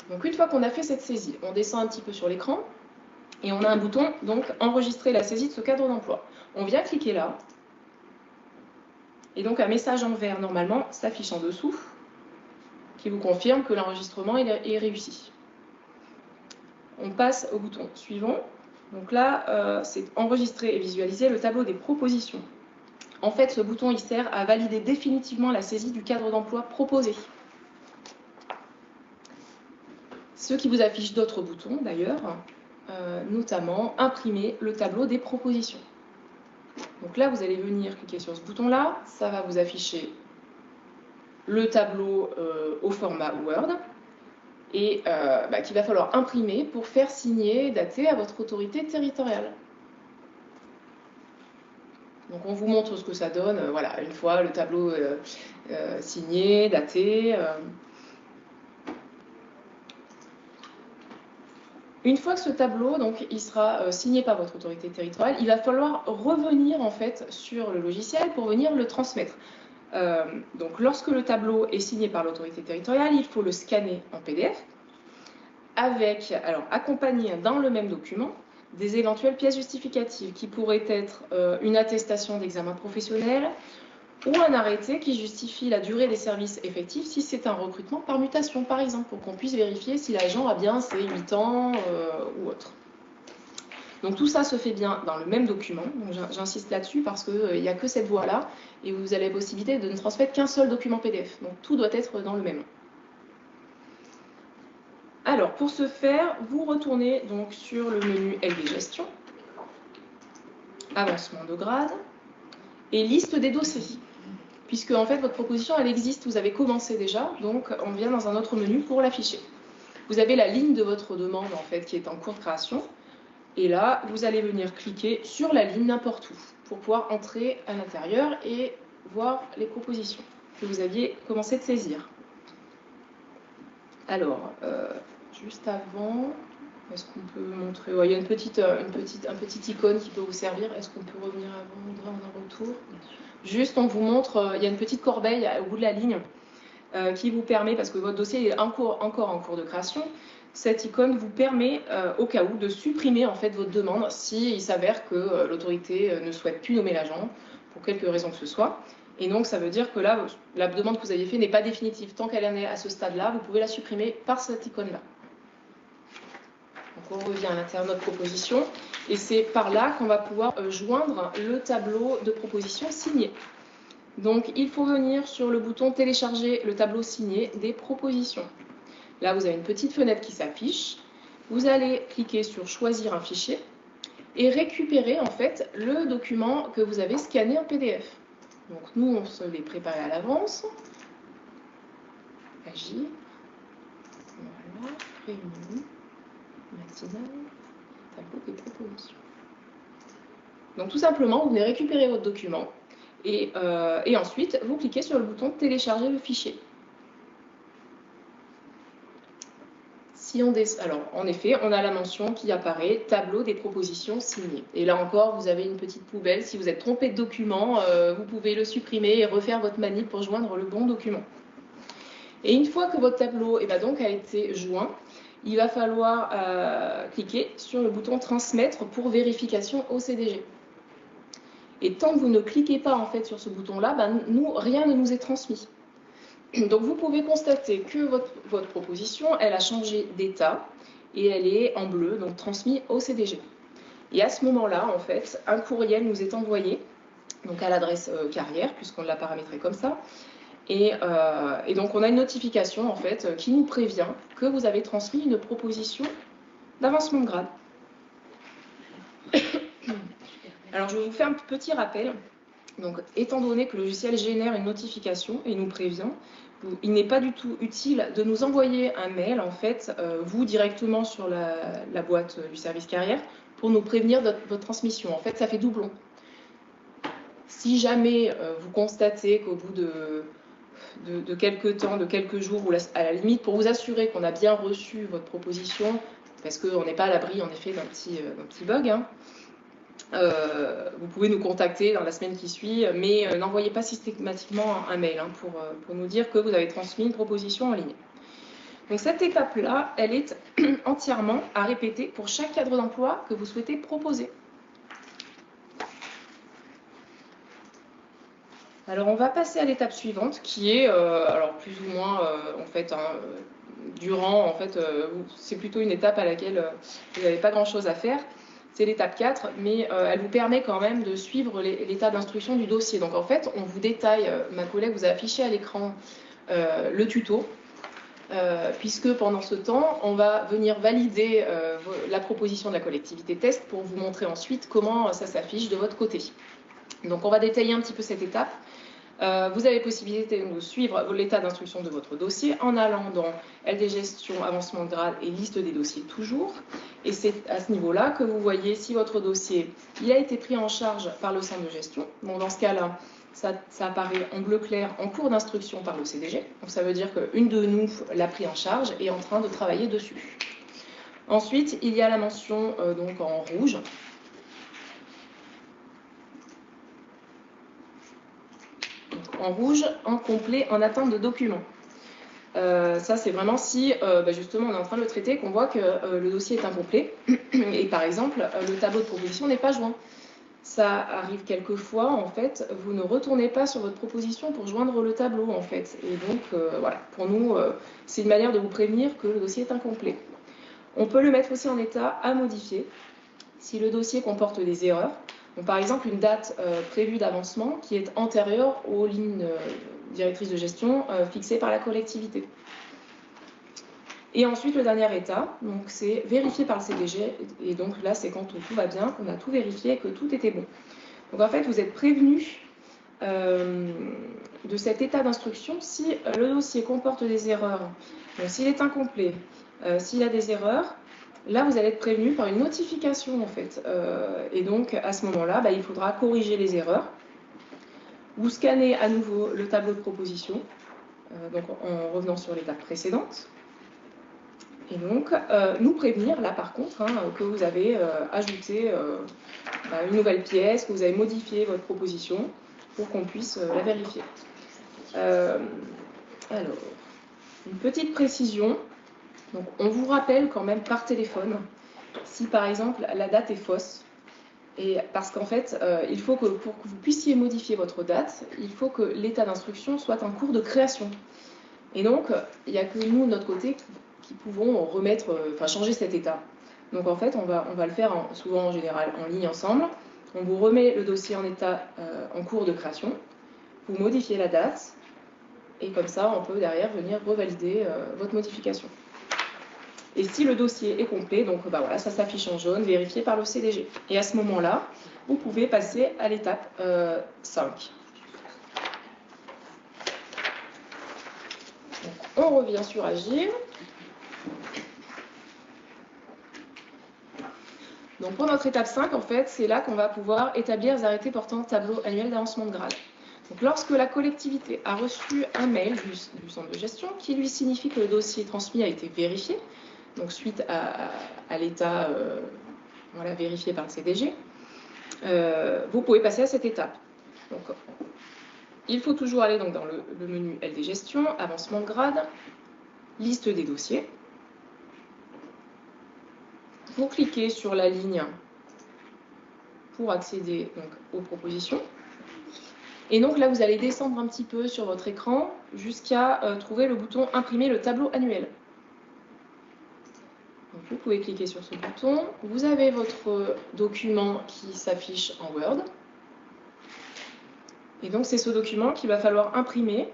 Speaker 3: Donc une fois qu'on a fait cette saisie, on descend un petit peu sur l'écran et on a un bouton, donc enregistrer la saisie de ce cadre d'emploi. On vient cliquer là et donc un message en vert normalement s'affiche en dessous qui vous confirme que l'enregistrement est réussi. On passe au bouton suivant. Donc là, c'est enregistrer et visualiser le tableau des propositions. En fait, ce bouton, il sert à valider définitivement la saisie du cadre d'emploi proposé. Ce qui vous affiche d'autres boutons, d'ailleurs, notamment imprimer le tableau des propositions. Donc là, vous allez venir cliquer sur ce bouton-là. Ça va vous afficher le tableau au format Word et qu'il va falloir imprimer pour faire signer et dater à votre autorité territoriale. Donc on vous montre ce que ça donne, voilà, une fois le tableau signé, daté. Une fois que ce tableau donc, il sera signé par votre autorité territoriale, il va falloir revenir en fait sur le logiciel pour venir le transmettre. Donc lorsque le tableau est signé par l'autorité territoriale, il faut le scanner en PDF avec, alors accompagné dans le même document, des éventuelles pièces justificatives qui pourraient être une attestation d'examen professionnel, ou un arrêté qui justifie la durée des services effectifs si c'est un recrutement par mutation, par exemple, pour qu'on puisse vérifier si l'agent a bien ses 8 ans ou autre. Donc tout ça se fait bien dans le même document, j'insiste là-dessus parce qu'il n'y a que cette voie-là, et vous avez la possibilité de ne transmettre qu'un seul document PDF, donc tout doit être dans le même. Alors, pour ce faire, vous retournez donc sur le menu LD Gestion, avancement de grade, et liste des dossiers. Puisque en fait votre proposition elle existe, vous avez commencé déjà, donc on vient dans un autre menu pour l'afficher. Vous avez la ligne de votre demande en fait qui est en cours de création, et là vous allez venir cliquer sur la ligne n'importe où pour pouvoir entrer à l'intérieur et voir les propositions que vous aviez commencé de saisir. Alors, juste avant, est-ce qu'on peut montrer, ouais, il y a un petit icône qui peut vous servir, est-ce qu'on peut revenir avant, Audrey, on a un retour? Juste, on vous montre, il y a une petite corbeille au bout de la ligne qui vous permet, parce que votre dossier est encore en cours de création, cette icône vous permet, au cas où, de supprimer en fait votre demande s'il s'avère que l'autorité ne souhaite plus nommer l'agent, pour quelque raison que ce soit. Et donc, ça veut dire que là, la demande que vous aviez faite n'est pas définitive. Tant qu'elle en est à ce stade-là, vous pouvez la supprimer par cette icône-là. Donc, on revient à l'intérieur de notre proposition. Et c'est par là qu'on va pouvoir joindre le tableau de proposition signé. Donc, il faut venir sur le bouton « Télécharger le tableau signé des propositions ». Là, vous avez une petite fenêtre qui s'affiche. Vous allez cliquer sur « Choisir un fichier » et récupérer en fait le document que vous avez scanné en PDF. Donc, nous, on se l'est préparé à l'avance. Agir. Voilà. Réunion. Matinale. Tableau des propositions. Donc tout simplement, vous venez récupérer votre document et ensuite vous cliquez sur le bouton télécharger le fichier. Si on alors en effet, on a la mention qui apparaît tableau des propositions signées. Et là encore, vous avez une petite poubelle. Si vous êtes trompé de document, vous pouvez le supprimer et refaire votre manip pour joindre le bon document. Et une fois que votre tableau donc, a été joint, il va falloir cliquer sur le bouton transmettre pour vérification au CDG. Et tant que vous ne cliquez pas en fait sur ce bouton-là, nous, rien ne nous est transmis. Donc vous pouvez constater que votre proposition, elle a changé d'état et elle est en bleu, donc transmise au CDG. Et à ce moment-là, en fait, un courriel nous est envoyé, donc à l'adresse carrière, puisqu'on l'a paramétré comme ça. Et donc on a une notification en fait qui nous prévient que vous avez transmis une proposition d'avancement de grade. Alors je vais vous faire un petit rappel. Donc étant donné que le logiciel génère une notification et nous prévient, il n'est pas du tout utile de nous envoyer un mail en fait, vous directement sur la boîte du service carrière pour nous prévenir de votre transmission. En fait, ça fait doublon. Si jamais vous constatez qu'au bout de quelques temps, de quelques jours, ou à la limite pour vous assurer qu'on a bien reçu votre proposition, parce qu'on n'est pas à l'abri en effet d'un petit bug, hein, vous pouvez nous contacter dans la semaine qui suit, mais n'envoyez pas systématiquement un mail hein, pour nous dire que vous avez transmis une proposition en ligne. Donc cette étape-là, elle est entièrement à répéter pour chaque cadre d'emploi que vous souhaitez proposer. Alors on va passer à l'étape suivante qui est, alors plus ou moins en fait, durant, en fait, c'est plutôt une étape à laquelle vous n'avez pas grand-chose à faire. C'est l'étape 4, mais elle vous permet quand même de suivre l'état d'instruction du dossier. Donc en fait, on vous détaille, ma collègue vous a affiché à l'écran le tuto, puisque pendant ce temps, on va venir valider la proposition de la collectivité test pour vous montrer ensuite comment ça s'affiche de votre côté. Donc on va détailler un petit peu cette étape. Vous avez possibilité de suivre l'état d'instruction de votre dossier en allant dans LD Gestion, avancement de grade et liste des dossiers toujours. Et c'est à ce niveau-là que vous voyez si votre dossier il a été pris en charge par le centre de gestion. Donc dans ce cas-là, ça apparaît en bleu clair en cours d'instruction par le CDG. Donc ça veut dire qu'une de nous l'a pris en charge et est en train de travailler dessus. Ensuite, il y a la mention donc en rouge. En rouge, en complet, en attente de documents. Ça, c'est vraiment si, justement, on est en train de le traiter, qu'on voit que le dossier est incomplet et, par exemple, le tableau de proposition n'est pas joint. ça arrive quelquefois, en fait, vous ne retournez pas sur votre proposition pour joindre le tableau, en fait. Et donc, voilà, pour nous, c'est une manière de vous prévenir que le dossier est incomplet. On peut le mettre aussi en état à modifier si le dossier comporte des erreurs. Donc, par exemple, une date prévue d'avancement qui est antérieure aux lignes directrices de gestion fixées par la collectivité. Et ensuite, le dernier état, c'est vérifié par le CDG. Et donc là, c'est quand tout va bien, qu'on a tout vérifié et que tout était bon. Donc en fait, vous êtes prévenu de cet état d'instruction si le dossier comporte des erreurs. Donc s'il est incomplet, s'il a des erreurs, là, vous allez être prévenu par une notification en fait. Et donc à ce moment-là, il faudra corriger les erreurs. Vous scannez à nouveau le tableau de proposition, donc en revenant sur l'étape précédente. Et donc, nous prévenir, là par contre, que vous avez ajouté une nouvelle pièce, que vous avez modifié votre proposition pour qu'on puisse la vérifier. Alors, une petite précision. Donc, on vous rappelle quand même par téléphone si par exemple la date est fausse. Et parce qu'en fait, il faut que pour que vous puissiez modifier votre date, il faut que l'état d'instruction soit en cours de création. Et donc, il n'y a que nous, de notre côté, qui pouvons changer cet état. Donc en fait, on va le faire souvent en général en ligne ensemble. On vous remet le dossier en état en cours de création, vous modifiez la date, et comme ça, on peut derrière venir revalider votre modification. Et si le dossier est complet, donc voilà, ça s'affiche en jaune, vérifié par le CDG. Et à ce moment-là, vous pouvez passer à l'étape 5. Donc, on revient sur Agir. Donc pour notre étape 5, en fait, c'est là qu'on va pouvoir établir les arrêtés portant tableau annuel d'avancement de grade. Donc lorsque la collectivité a reçu un mail du centre de gestion qui lui signifie que le dossier transmis a été vérifié, donc suite à l'état vérifié par le CDG, vous pouvez passer à cette étape. Donc, il faut toujours aller donc, dans le menu LD Gestion, avancement de grade, liste des dossiers. Vous cliquez sur la ligne pour accéder donc, aux propositions. Et donc là, vous allez descendre un petit peu sur votre écran jusqu'à trouver le bouton « Imprimer le tableau annuel ». Donc, vous pouvez cliquer sur ce bouton. Vous avez votre document qui s'affiche en Word. Et donc, c'est ce document qu'il va falloir imprimer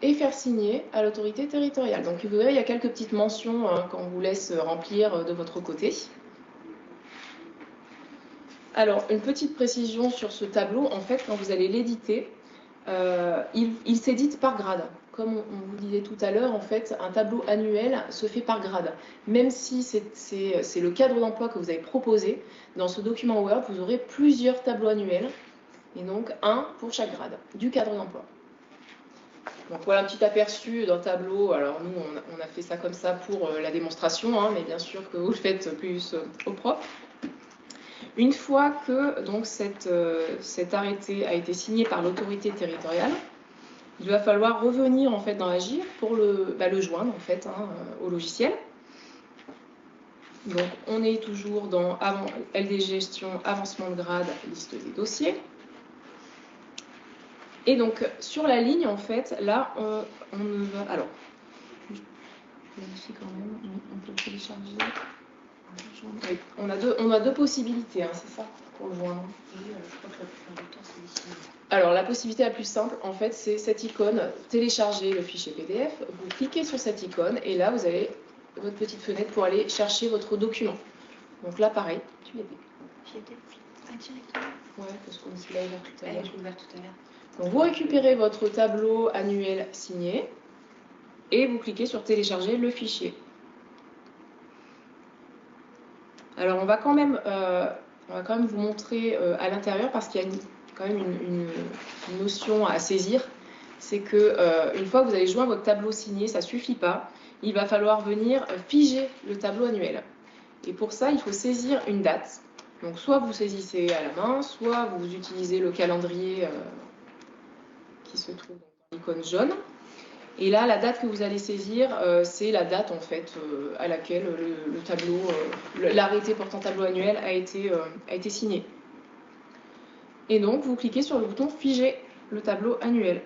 Speaker 3: et faire signer à l'autorité territoriale. Donc, vous verrez, il y a quelques petites mentions qu'on vous laisse remplir de votre côté. Alors, une petite précision sur ce tableau. En fait, quand vous allez l'éditer, il s'édite par grade. Comme on vous disait tout à l'heure, en fait, un tableau annuel se fait par grade. Même si c'est le cadre d'emploi que vous avez proposé, dans ce document Word, vous aurez plusieurs tableaux annuels, et donc un pour chaque grade du cadre d'emploi. Donc voilà un petit aperçu d'un tableau. Alors nous, on a fait ça comme ça pour la démonstration, mais bien sûr que vous le faites plus au propre. Une fois que donc, cet arrêté a été signé par l'autorité territoriale, il va falloir revenir en fait, dans Agir pour le joindre en fait, au logiciel. Donc on est toujours dans LD Gestion, avancement de grade, liste des dossiers. Et donc sur la ligne, en fait, là, on va... Alors, je vérifie quand même, on peut le télécharger. Oui, on a deux possibilités, c'est ça, pour le joindre.
Speaker 4: Oui, je crois que la plupart du temps, c'est ici.
Speaker 3: Alors, la possibilité la plus simple, en fait, c'est cette icône, télécharger le fichier PDF. Vous cliquez sur cette icône et là, vous avez votre petite fenêtre pour aller chercher votre document. Donc là, pareil, tu l'as dit.
Speaker 4: J'y étais directement.
Speaker 3: Ouais, parce qu'on l'a ouvert tout à l'heure.
Speaker 4: Je l'ai ouvert tout à l'heure.
Speaker 3: Donc, vous récupérez votre tableau annuel signé et vous cliquez sur télécharger le fichier. Alors, on va quand même vous montrer à l'intérieur parce qu'il y a quand même une notion à saisir. C'est que une fois que vous avez joint votre tableau signé, ça ne suffit pas. Il va falloir venir figer le tableau annuel. Et pour ça, il faut saisir une date. Donc, soit vous saisissez à la main, soit vous utilisez le calendrier qui se trouve dans l'icône jaune. Et là, la date que vous allez saisir, c'est la date en fait à laquelle le tableau, l'arrêté portant tableau annuel a été signé. Et donc, vous cliquez sur le bouton « Figer le tableau annuel ».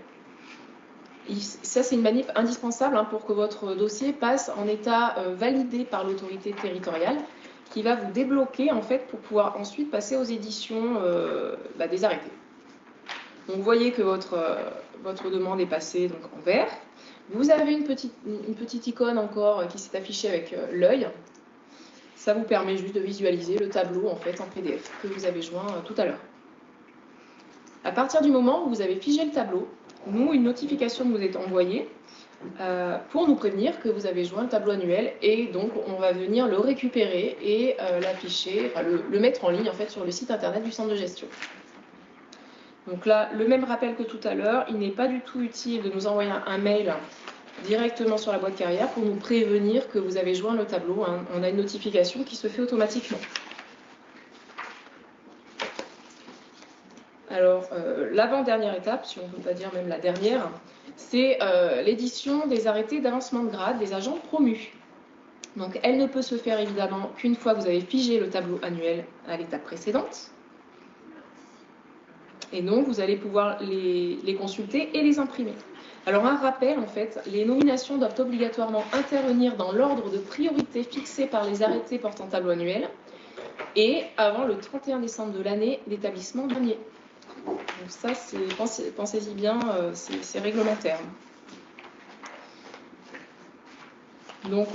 Speaker 3: Ça, c'est une manip indispensable pour que votre dossier passe en état validé par l'autorité territoriale, qui va vous débloquer en fait pour pouvoir ensuite passer aux éditions des arrêtés. Donc, vous voyez que votre demande est passée donc, en vert. Vous avez une petite icône encore qui s'est affichée avec l'œil. Ça vous permet juste de visualiser le tableau en fait en PDF que vous avez joint tout à l'heure. À partir du moment où vous avez figé le tableau, nous, une notification vous est envoyée pour nous prévenir que vous avez joint le tableau annuel et donc on va venir le récupérer et l'afficher, le mettre en ligne en fait sur le site internet du centre de gestion. Donc là, le même rappel que tout à l'heure, il n'est pas du tout utile de nous envoyer un mail directement sur la boîte carrière pour nous prévenir que vous avez joint le tableau. On a une notification qui se fait automatiquement. Alors, l'avant-dernière étape, si on ne peut pas dire même la dernière, c'est l'édition des arrêtés d'avancement de grade des agents promus. Donc, elle ne peut se faire évidemment qu'une fois que vous avez figé le tableau annuel à l'étape précédente. Et donc, vous allez pouvoir les consulter et les imprimer. Alors, un rappel, en fait, les nominations doivent obligatoirement intervenir dans l'ordre de priorité fixé par les arrêtés portant tableau annuel et avant le 31 décembre de l'année d'établissement dernier. Donc ça, pensez-y bien, c'est réglementaire. Donc,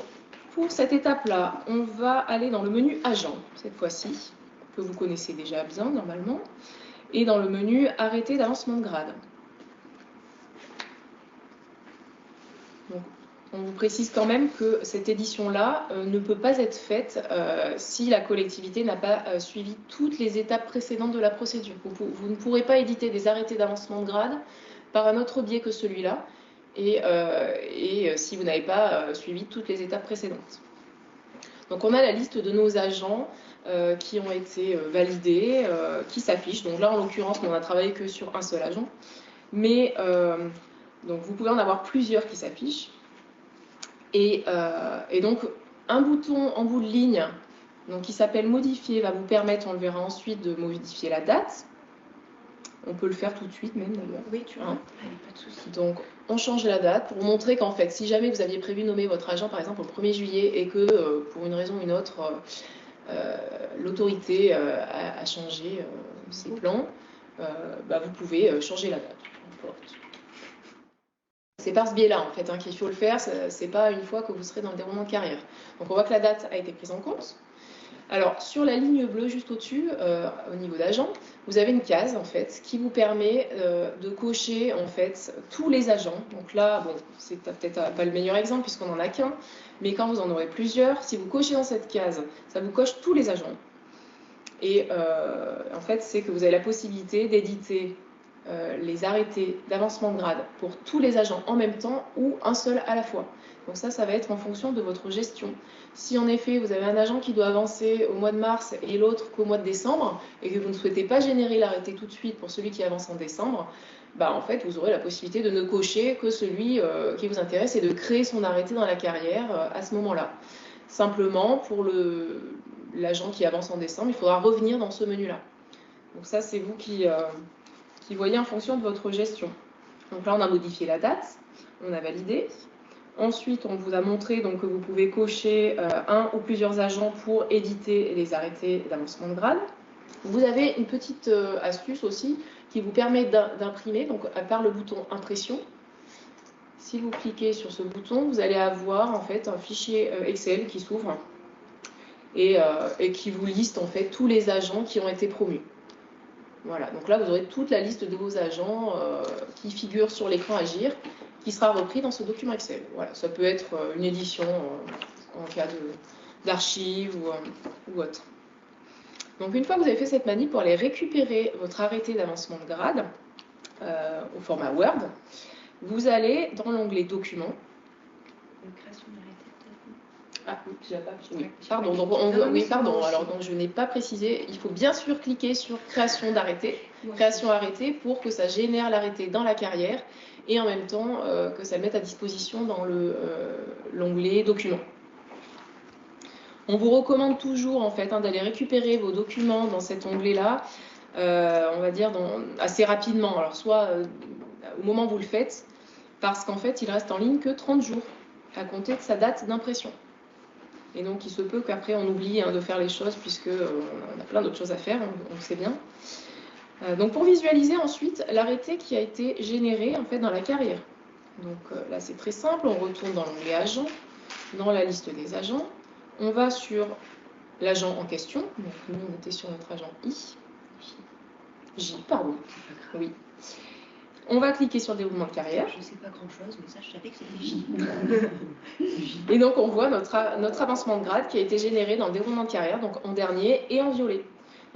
Speaker 3: pour cette étape-là, on va aller dans le menu Agent, cette fois-ci, que vous connaissez déjà bien, normalement, et dans le menu Arrêté d'avancement de grade. Donc, on vous précise quand même que cette édition-là ne peut pas être faite si la collectivité n'a pas suivi toutes les étapes précédentes de la procédure. Vous ne pourrez pas éditer des arrêtés d'avancement de grade par un autre biais que celui-là, et si vous n'avez pas suivi toutes les étapes précédentes. Donc on a la liste de nos agents qui ont été validés, qui s'affichent. Donc là, en l'occurrence, on n'a travaillé que sur un seul agent, mais donc vous pouvez en avoir plusieurs qui s'affichent. Et donc, un bouton en bout de ligne donc, qui s'appelle « Modifier » va vous permettre, on le verra ensuite, de modifier la date. On peut le faire tout de suite même d'ailleurs.
Speaker 5: Oui, tu vois. Allez, pas de souci.
Speaker 3: Donc, on change la date pour montrer qu'en fait, si jamais vous aviez prévu nommer votre agent, par exemple, au 1er juillet et que, pour une raison ou une autre, l'autorité a changé ses plans, vous pouvez changer la date. C'est par ce biais-là, en fait, qu'il faut le faire. C'est pas une fois que vous serez dans le déroulement de carrière. Donc, on voit que la date a été prise en compte. Alors, sur la ligne bleue juste au-dessus, au niveau d'agent, vous avez une case, en fait, qui vous permet de cocher, en fait, tous les agents. Donc là, bon, c'est peut-être pas le meilleur exemple puisqu'on n'en a qu'un, mais quand vous en aurez plusieurs, si vous cochez dans cette case, ça vous coche tous les agents. Et en fait, c'est que vous avez la possibilité d'éditer les arrêtés d'avancement de grade pour tous les agents en même temps ou un seul à la fois. Donc ça va être en fonction de votre gestion. Si en effet vous avez un agent qui doit avancer au mois de mars et l'autre qu'au mois de décembre et que vous ne souhaitez pas générer l'arrêté tout de suite pour celui qui avance en décembre, en fait vous aurez la possibilité de ne cocher que celui qui vous intéresse et de créer son arrêté dans la carrière à ce moment-là. Simplement pour l'agent qui avance en décembre, il faudra revenir dans ce menu-là. Donc ça c'est vous qui voyez en fonction de votre gestion. Donc là, on a modifié la date, on a validé. Ensuite, on vous a montré donc, que vous pouvez cocher un ou plusieurs agents pour éditer les arrêtés d'avancement de grade. Vous avez une petite astuce aussi qui vous permet d'imprimer, donc par le bouton impression. Si vous cliquez sur ce bouton, vous allez avoir en fait un fichier Excel qui s'ouvre et qui vous liste en fait tous les agents qui ont été promus. Voilà, donc là vous aurez toute la liste de vos agents qui figurent sur l'écran Agir, qui sera repris dans ce document Excel. Voilà, ça peut être une édition en cas d'archives ou autre. Donc une fois que vous avez fait cette manip, pour aller récupérer votre arrêté d'avancement de grade au format Word, vous allez dans l'onglet Documents. Ah, oui, pardon. Donc alors donc je n'ai pas précisé. Il faut bien sûr cliquer sur création d'arrêté, création arrêté pour que ça génère l'arrêté dans la carrière et en même temps que ça le mette à disposition dans l'onglet documents. On vous recommande toujours en fait d'aller récupérer vos documents dans cet onglet-là on va dire, assez rapidement. Alors, soit au moment où vous le faites, parce qu'en fait, il reste en ligne que 30 jours à compter de sa date d'impression. Et donc, il se peut qu'après, on oublie de faire les choses, puisqu'on a plein d'autres choses à faire, on le sait bien. Donc, pour visualiser ensuite l'arrêté qui a été généré en fait, dans la carrière. Donc là, c'est très simple, on retourne dans l'onglet agent, dans la liste des agents. On va sur l'agent en question. Donc, nous, on était sur notre agent J, pardon. Oui. On va cliquer sur déroulement de carrière.
Speaker 4: Je ne sais pas grand-chose, mais ça, je savais que c'était J.
Speaker 3: Et donc, on voit notre avancement de grade qui a été généré dans le déroulement de carrière, donc en dernier et en violet.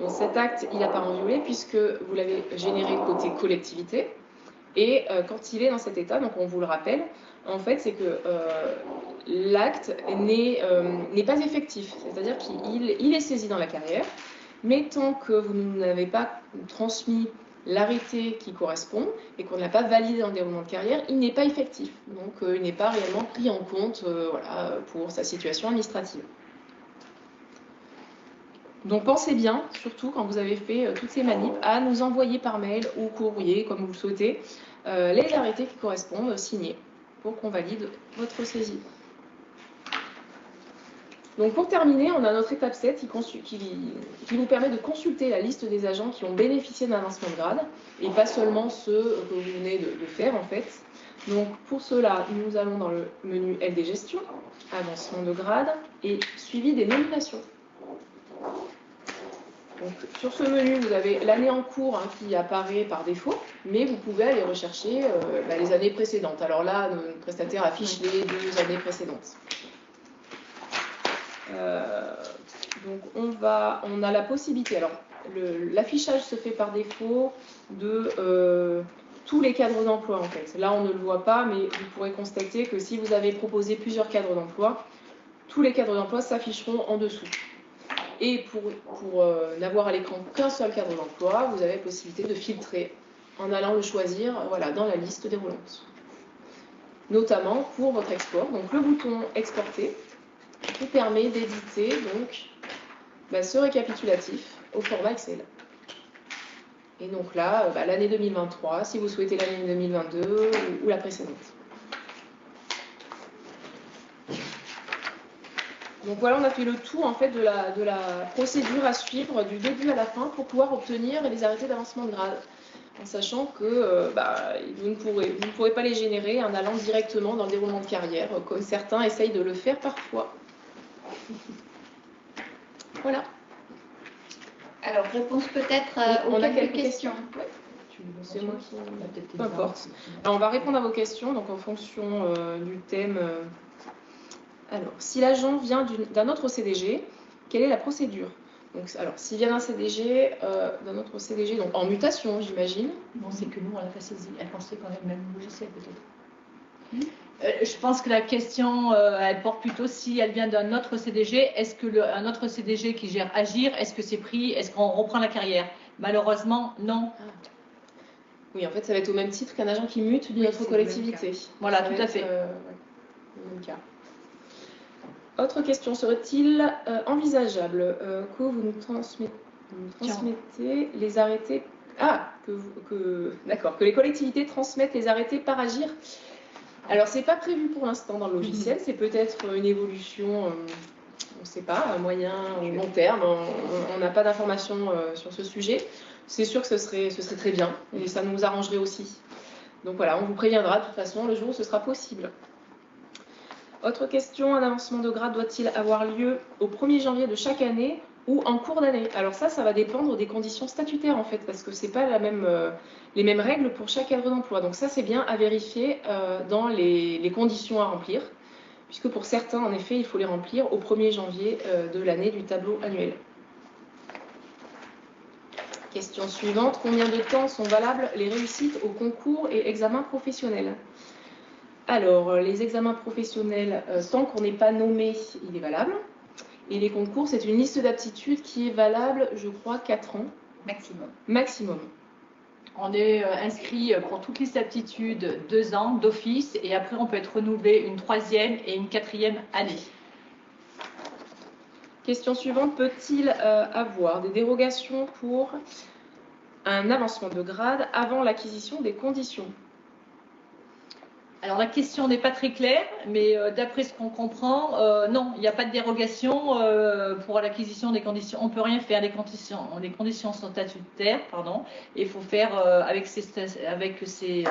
Speaker 3: Donc, cet acte, il apparaît en violet puisque vous l'avez généré côté collectivité. Et quand il est dans cet état, donc on vous le rappelle, en fait, c'est que l'acte n'est pas effectif. C'est-à-dire qu'il est saisi dans la carrière, mais tant que vous n'avez pas transmis l'arrêté qui correspond et qu'on n'a pas validé dans le déroulement de carrière, il n'est pas effectif. Donc, il n'est pas réellement pris en compte voilà, pour sa situation administrative. Donc, pensez bien, surtout quand vous avez fait toutes ces manips, à nous envoyer par mail ou courrier, comme vous le souhaitez, les arrêtés qui correspondent signés pour qu'on valide votre saisie. Donc pour terminer, on a notre étape 7 qui vous permet de consulter la liste des agents qui ont bénéficié d'un avancement de grade et pas seulement ceux que vous venez de faire en fait. Donc pour cela, nous allons dans le menu LD Gestion, avancement de grade et suivi des nominations. Donc, sur ce menu, vous avez l'année en cours qui apparaît par défaut, mais vous pouvez aller rechercher les années précédentes. Alors là, le prestataire affiche les 2 années précédentes. Donc on a la possibilité, alors l'affichage se fait par défaut de tous les cadres d'emploi en fait. Là on ne le voit pas, mais vous pourrez constater que si vous avez proposé plusieurs cadres d'emploi, tous les cadres d'emploi s'afficheront en dessous. Et pour n'avoir à l'écran qu'un seul cadre d'emploi, vous avez la possibilité de filtrer en allant le choisir voilà, dans la liste déroulante. Notamment pour votre export, donc le bouton exporter vous permet d'éditer donc ce récapitulatif au format Excel. Et donc là, l'année 2023, si vous souhaitez l'année 2022 ou la précédente. Donc voilà, on a fait le tour en fait de la procédure à suivre du début à la fin pour pouvoir obtenir les arrêtés d'avancement de grade, en sachant que vous ne pourrez pas les générer en allant directement dans le déroulement de carrière, comme certains essayent de le faire parfois. Voilà.
Speaker 1: Alors, réponse peut-être aux quelques questions.
Speaker 3: Ouais. C'est moi qui... Peu importe. Alors, on va répondre à vos questions, donc en fonction du thème. Alors, si l'agent vient d'un autre CDG, quelle est la procédure? Donc, alors, s'il vient d'un CDG, d'un autre CDG, donc en mutation, j'imagine.
Speaker 4: Non, c'est que nous, on l'a fait saisir. Elle pensait qu'on avait le même logiciel, peut-être. Je pense que la question, elle porte plutôt si elle vient d'un autre CDG. Est-ce qu'un autre CDG qui gère Agir, est-ce que c'est pris? Est-ce qu'on reprend la carrière? Malheureusement, non.
Speaker 3: Oui, en fait, ça va être au même titre qu'un agent qui mute d'une autre collectivité.
Speaker 4: Voilà, tout à fait.
Speaker 3: Le même cas. Autre question, serait-il envisageable que vous nous transmettez les arrêtés... Ah, d'accord, que les collectivités transmettent les arrêtés par Agir. Alors, ce n'est pas prévu pour l'instant dans le logiciel, c'est peut-être une évolution, on ne sait pas, à moyen ou long terme, on n'a pas d'informations sur ce sujet. C'est sûr que ce serait très bien et ça nous arrangerait aussi. Donc voilà, on vous préviendra de toute façon le jour où ce sera possible. Autre question, un avancement de grade doit-il avoir lieu au 1er janvier de chaque année ou en cours d'année? Alors ça va dépendre des conditions statutaires en fait, parce que ce n'est pas les mêmes règles pour chaque cadre d'emploi. Donc ça, c'est bien à vérifier dans les conditions à remplir, puisque pour certains, en effet, il faut les remplir au 1er janvier de l'année du tableau annuel. Question suivante, combien de temps sont valables les réussites aux concours et examens professionnels? Alors, les examens professionnels, tant qu'on n'est pas nommé, il est valable. Et les concours, c'est une liste d'aptitudes qui est valable, je crois, 4 ans. Maximum.
Speaker 4: On est inscrit pour toute liste d'aptitudes 2 ans d'office et après on peut être renouvelé une 3e et une 4e année.
Speaker 3: Question suivante, peut-il avoir des dérogations pour un avancement de grade avant l'acquisition des conditions?
Speaker 4: Alors la question n'est pas très claire, mais d'après ce qu'on comprend, non, il n'y a pas de dérogation pour l'acquisition des conditions. On ne peut rien faire, les conditions sont statutaires, pardon, et il faut faire avec ces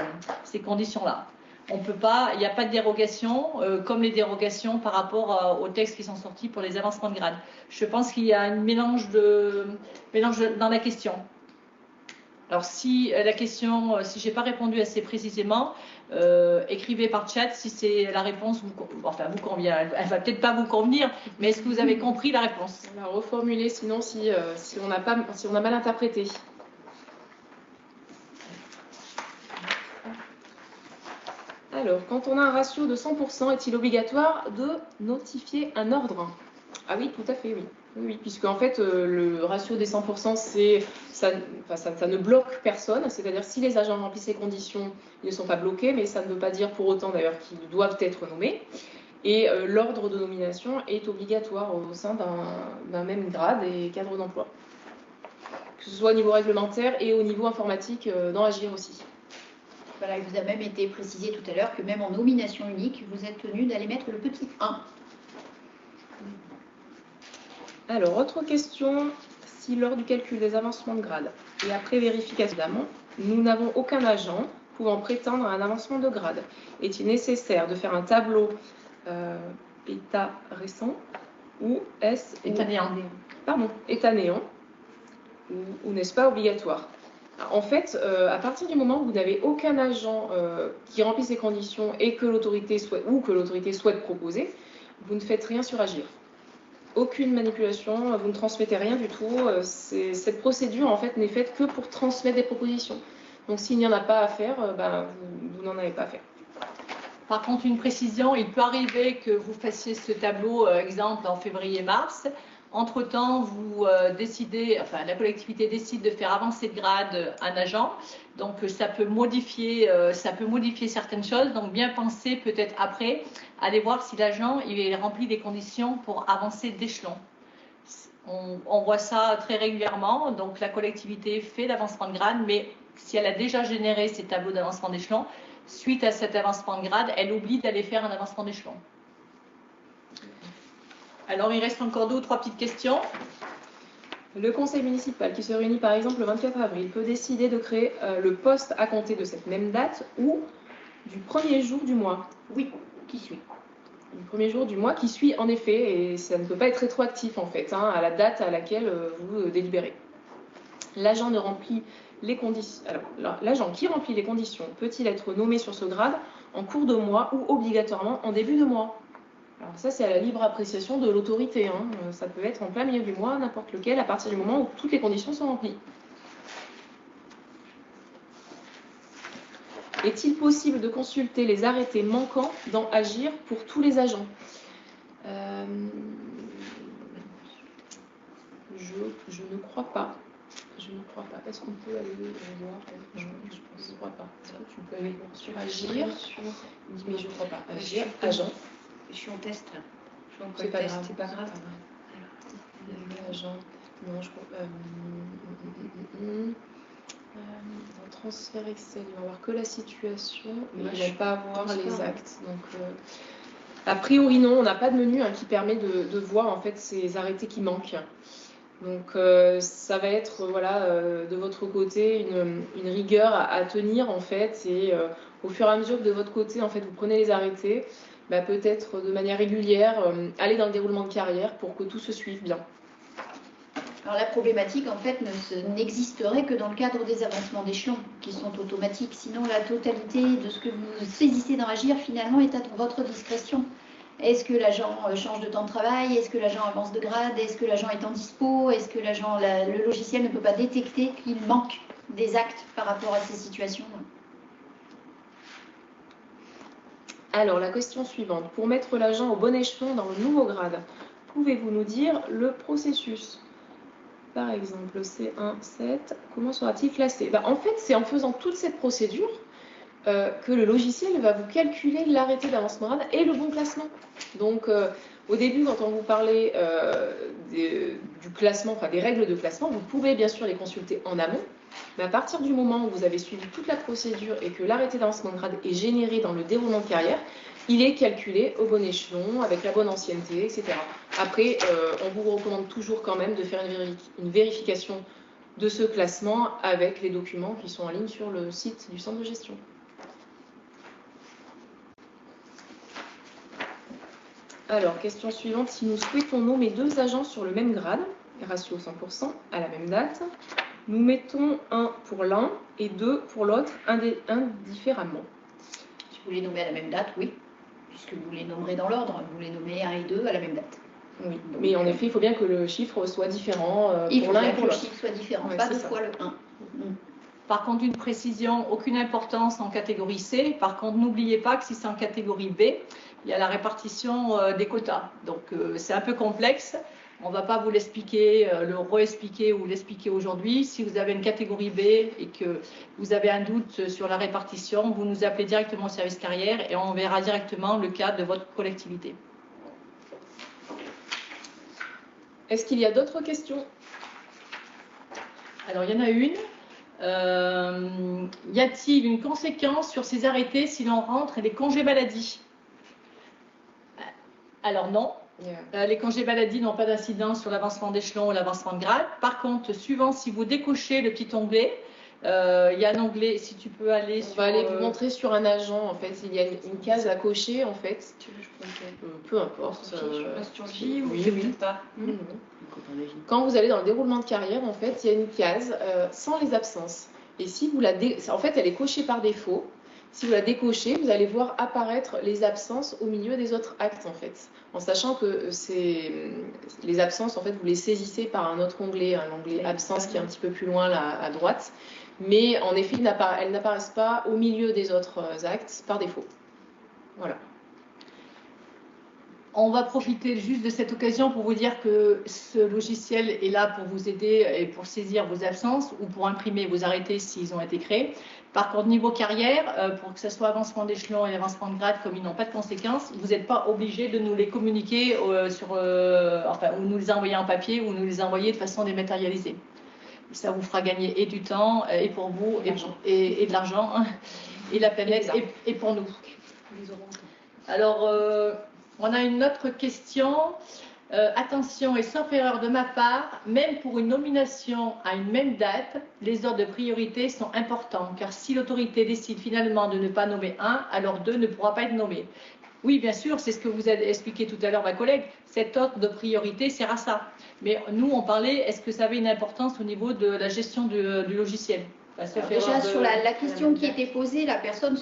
Speaker 4: conditions-là. On peut pas, il n'y a pas de dérogation, comme les dérogations par rapport aux textes qui sont sortis pour les avancements de grade. Je pense qu'il y a un mélange dans la question. Alors si la question, si j'ai pas répondu assez précisément, écrivez par chat si la réponse vous convient. Elle va peut-être pas vous convenir, mais est-ce que vous avez compris la réponse?
Speaker 3: On va reformuler sinon si on a mal interprété. Alors, quand on a un ratio de 100%, est-il obligatoire de notifier un ordre? Ah oui, tout à fait, oui. Oui, puisque en fait, le ratio des 100%, ça ne bloque personne. C'est-à-dire, si les agents remplissent ces conditions, ils ne sont pas bloqués, mais ça ne veut pas dire pour autant d'ailleurs qu'ils doivent être nommés. Et l'ordre de nomination est obligatoire au sein d'un même grade et cadre d'emploi. Que ce soit au niveau réglementaire et au niveau informatique dans Agir aussi.
Speaker 1: Voilà, il vous a même été précisé tout à l'heure que même en nomination unique, vous êtes tenu d'aller mettre le petit 1.
Speaker 3: Alors, autre question, si lors du calcul des avancements de grade et après vérification d'amont, nous n'avons aucun agent pouvant prétendre à un avancement de grade, est-il nécessaire de faire un tableau état récent ou est-ce
Speaker 4: état néant?
Speaker 3: Pardon, état néant ou n'est-ce pas obligatoire? En fait, à partir du moment où vous n'avez aucun agent qui remplit ces conditions et que l'autorité souhaite proposer, vous ne faites rien sur Agir. Aucune manipulation, vous ne transmettez rien du tout. Cette procédure, en fait, n'est faite que pour transmettre des propositions. Donc, s'il n'y en a pas à faire, vous n'en avez pas à faire.
Speaker 4: Par contre, une précision, il peut arriver que vous fassiez ce tableau, exemple, en février-mars. Entre-temps, la collectivité décide de faire avancer de grade un agent. Donc, ça peut modifier certaines choses. Donc, bien penser peut-être après, aller voir si l'agent il remplit des conditions pour avancer d'échelon. On voit ça très régulièrement. Donc, la collectivité fait l'avancement de grade, mais si elle a déjà généré ces tableaux d'avancement d'échelon, suite à cet avancement de grade, elle oublie d'aller faire un avancement d'échelon. Alors, il reste encore 2 ou 3 petites questions.
Speaker 3: Le conseil municipal, qui se réunit par exemple le 24 avril, peut décider de créer le poste à compter de cette même date ou du premier jour du mois.
Speaker 1: Oui, qui suit.
Speaker 3: Du premier jour du mois qui suit, en effet, et ça ne peut pas être rétroactif en fait, à la date à laquelle vous délibérez. L'agent ne remplit les conditions. Alors, l'agent qui remplit les conditions peut-il être nommé sur ce grade en cours de mois ou obligatoirement en début de mois? Alors ça, c'est à la libre appréciation de l'autorité. Ça peut être en plein milieu du mois, n'importe lequel, à partir du moment où toutes les conditions sont remplies. Est-il possible de consulter les arrêtés manquants dans Agir pour tous les agents? Je ne crois pas. Je ne crois pas. Est-ce qu'on peut aller voir? Je ne crois pas. Est-ce que tu peux aller voir sur Agir? Mais je ne crois pas. Agir, agent.
Speaker 5: Je suis en test là.
Speaker 3: C'est pas grave. C'est pas grave. Agent. Non, je crois pas. Dans transfert Excel, il va voir que la situation, mais il ne va pas avoir les actes. Donc, a priori, non, on n'a pas de menu qui permet de voir en fait ces arrêtés qui manquent. Donc, ça va être de votre côté une rigueur à tenir en fait, et au fur et à mesure que de votre côté en fait vous prenez les arrêtés, peut-être de manière régulière aller dans le déroulement de carrière pour que tout se suive bien.
Speaker 1: Alors la problématique en fait n'existerait que dans le cadre des avancements d'échelon qui sont automatiques. Sinon la totalité de ce que vous saisissez dans Agir finalement est à votre discrétion. Est-ce que l'agent change de temps de travail? Est-ce que l'agent avance de grade? Est-ce que l'agent est en dispo? Est-ce que le logiciel ne peut pas détecter qu'il manque des actes par rapport à ces situations?
Speaker 3: Alors la question suivante. Pour mettre l'agent au bon échelon dans le nouveau grade, pouvez-vous nous dire le processus? Par exemple, C1, 7, comment sera-t-il classé? En fait, c'est en faisant toute cette procédure que le logiciel va vous calculer l'arrêté d'avancement grade et le bon classement. Donc, Au début, quand on vous parlait du classement, enfin des règles de classement, vous pouvez bien sûr les consulter en amont, mais à partir du moment où vous avez suivi toute la procédure et que l'arrêté d'avancement de grade est généré dans le déroulement de carrière, il est calculé au bon échelon, avec la bonne ancienneté, etc. Après, on vous recommande toujours quand même de faire une vérification de ce classement avec les documents qui sont en ligne sur le site du centre de gestion. Alors, question suivante, si nous souhaitons nommer 2 agents sur le même grade, ratio 100%, à la même date, nous mettons 1 pour l'un et 2 pour l'autre, indifféremment.
Speaker 1: Si vous les nommez à la même date, oui, puisque vous les nommerez dans l'ordre, vous les nommez 1 et 2 à la même date.
Speaker 3: Oui, mais en effet, il faut bien que le chiffre soit différent
Speaker 1: Il
Speaker 3: pour
Speaker 1: faut
Speaker 3: l'un et
Speaker 1: bien
Speaker 3: pour
Speaker 1: que le
Speaker 3: l'autre.
Speaker 1: chiffre soit différent,
Speaker 3: Ouais,
Speaker 1: pas
Speaker 3: c'est
Speaker 1: 2
Speaker 3: ça.
Speaker 1: fois le 1.
Speaker 4: Par contre, une précision, aucune importance en catégorie C. Par contre, n'oubliez pas que si c'est en catégorie B, il y a la répartition des quotas. Donc, c'est un peu complexe. On ne va pas vous l'expliquer, le re-expliquer ou l'expliquer aujourd'hui. Si vous avez une catégorie B et que vous avez un doute sur la répartition, vous nous appelez directement au service carrière et on verra directement le cas de votre collectivité.
Speaker 3: Est-ce qu'il y a d'autres questions?
Speaker 4: Alors, il y en a une. Y a-t-il une conséquence sur ces arrêtés si l'on rentre les congés maladie? Alors non. Les congés maladie n'ont pas d'incidence sur l'avancement d'échelon ou l'avancement de grade. Par contre, suivant si vous décochez le petit onglet, il y a un onglet, si tu peux aller sur...
Speaker 3: On va aller vous montrer sur un agent, en fait, il y a une case à cocher, en fait. Peu importe.
Speaker 5: Sur J ou
Speaker 3: oui,
Speaker 5: c'est
Speaker 3: oui.
Speaker 5: peut-être pas.
Speaker 3: Quand vous allez dans le déroulement de carrière, en fait, il y a une case sans les absences. Et si vous en fait, elle est cochée par défaut. Si vous la décochez, vous allez voir apparaître les absences au milieu des autres actes, en fait. En sachant que les absences, en fait, vous les saisissez par un autre onglet, un onglet absence qui est un petit peu plus loin là, à droite. Mais en effet, elles n'apparaissent pas au milieu des autres actes par défaut. Voilà.
Speaker 4: On va profiter juste de cette occasion pour vous dire que ce logiciel est là pour vous aider et pour saisir vos absences ou pour imprimer vos arrêtés s'ils ont été créés. Par contre, niveau carrière, pour que ce soit avancement d'échelon et avancement de grade, comme ils n'ont pas de conséquences, vous n'êtes pas obligé de nous les communiquer, ou nous les envoyer en papier ou nous les envoyer de façon dématérialisée. Ça vous fera gagner et du temps, et pour vous, et de l'argent, et la planète, et pour nous. Alors, on a une autre question. Attention, et sauf erreur de ma part, même pour une nomination à une même date, les ordres de priorité sont importants, car si l'autorité décide finalement de ne pas nommer un, alors 2 ne pourra pas être nommé. Oui, bien sûr, c'est ce que vous avez expliqué tout à l'heure, ma collègue. Cet ordre de priorité sert à ça. Mais nous, on parlait, est-ce que ça avait une importance au niveau de la gestion du logiciel?
Speaker 1: Déjà, sur la question qui était posée, la personne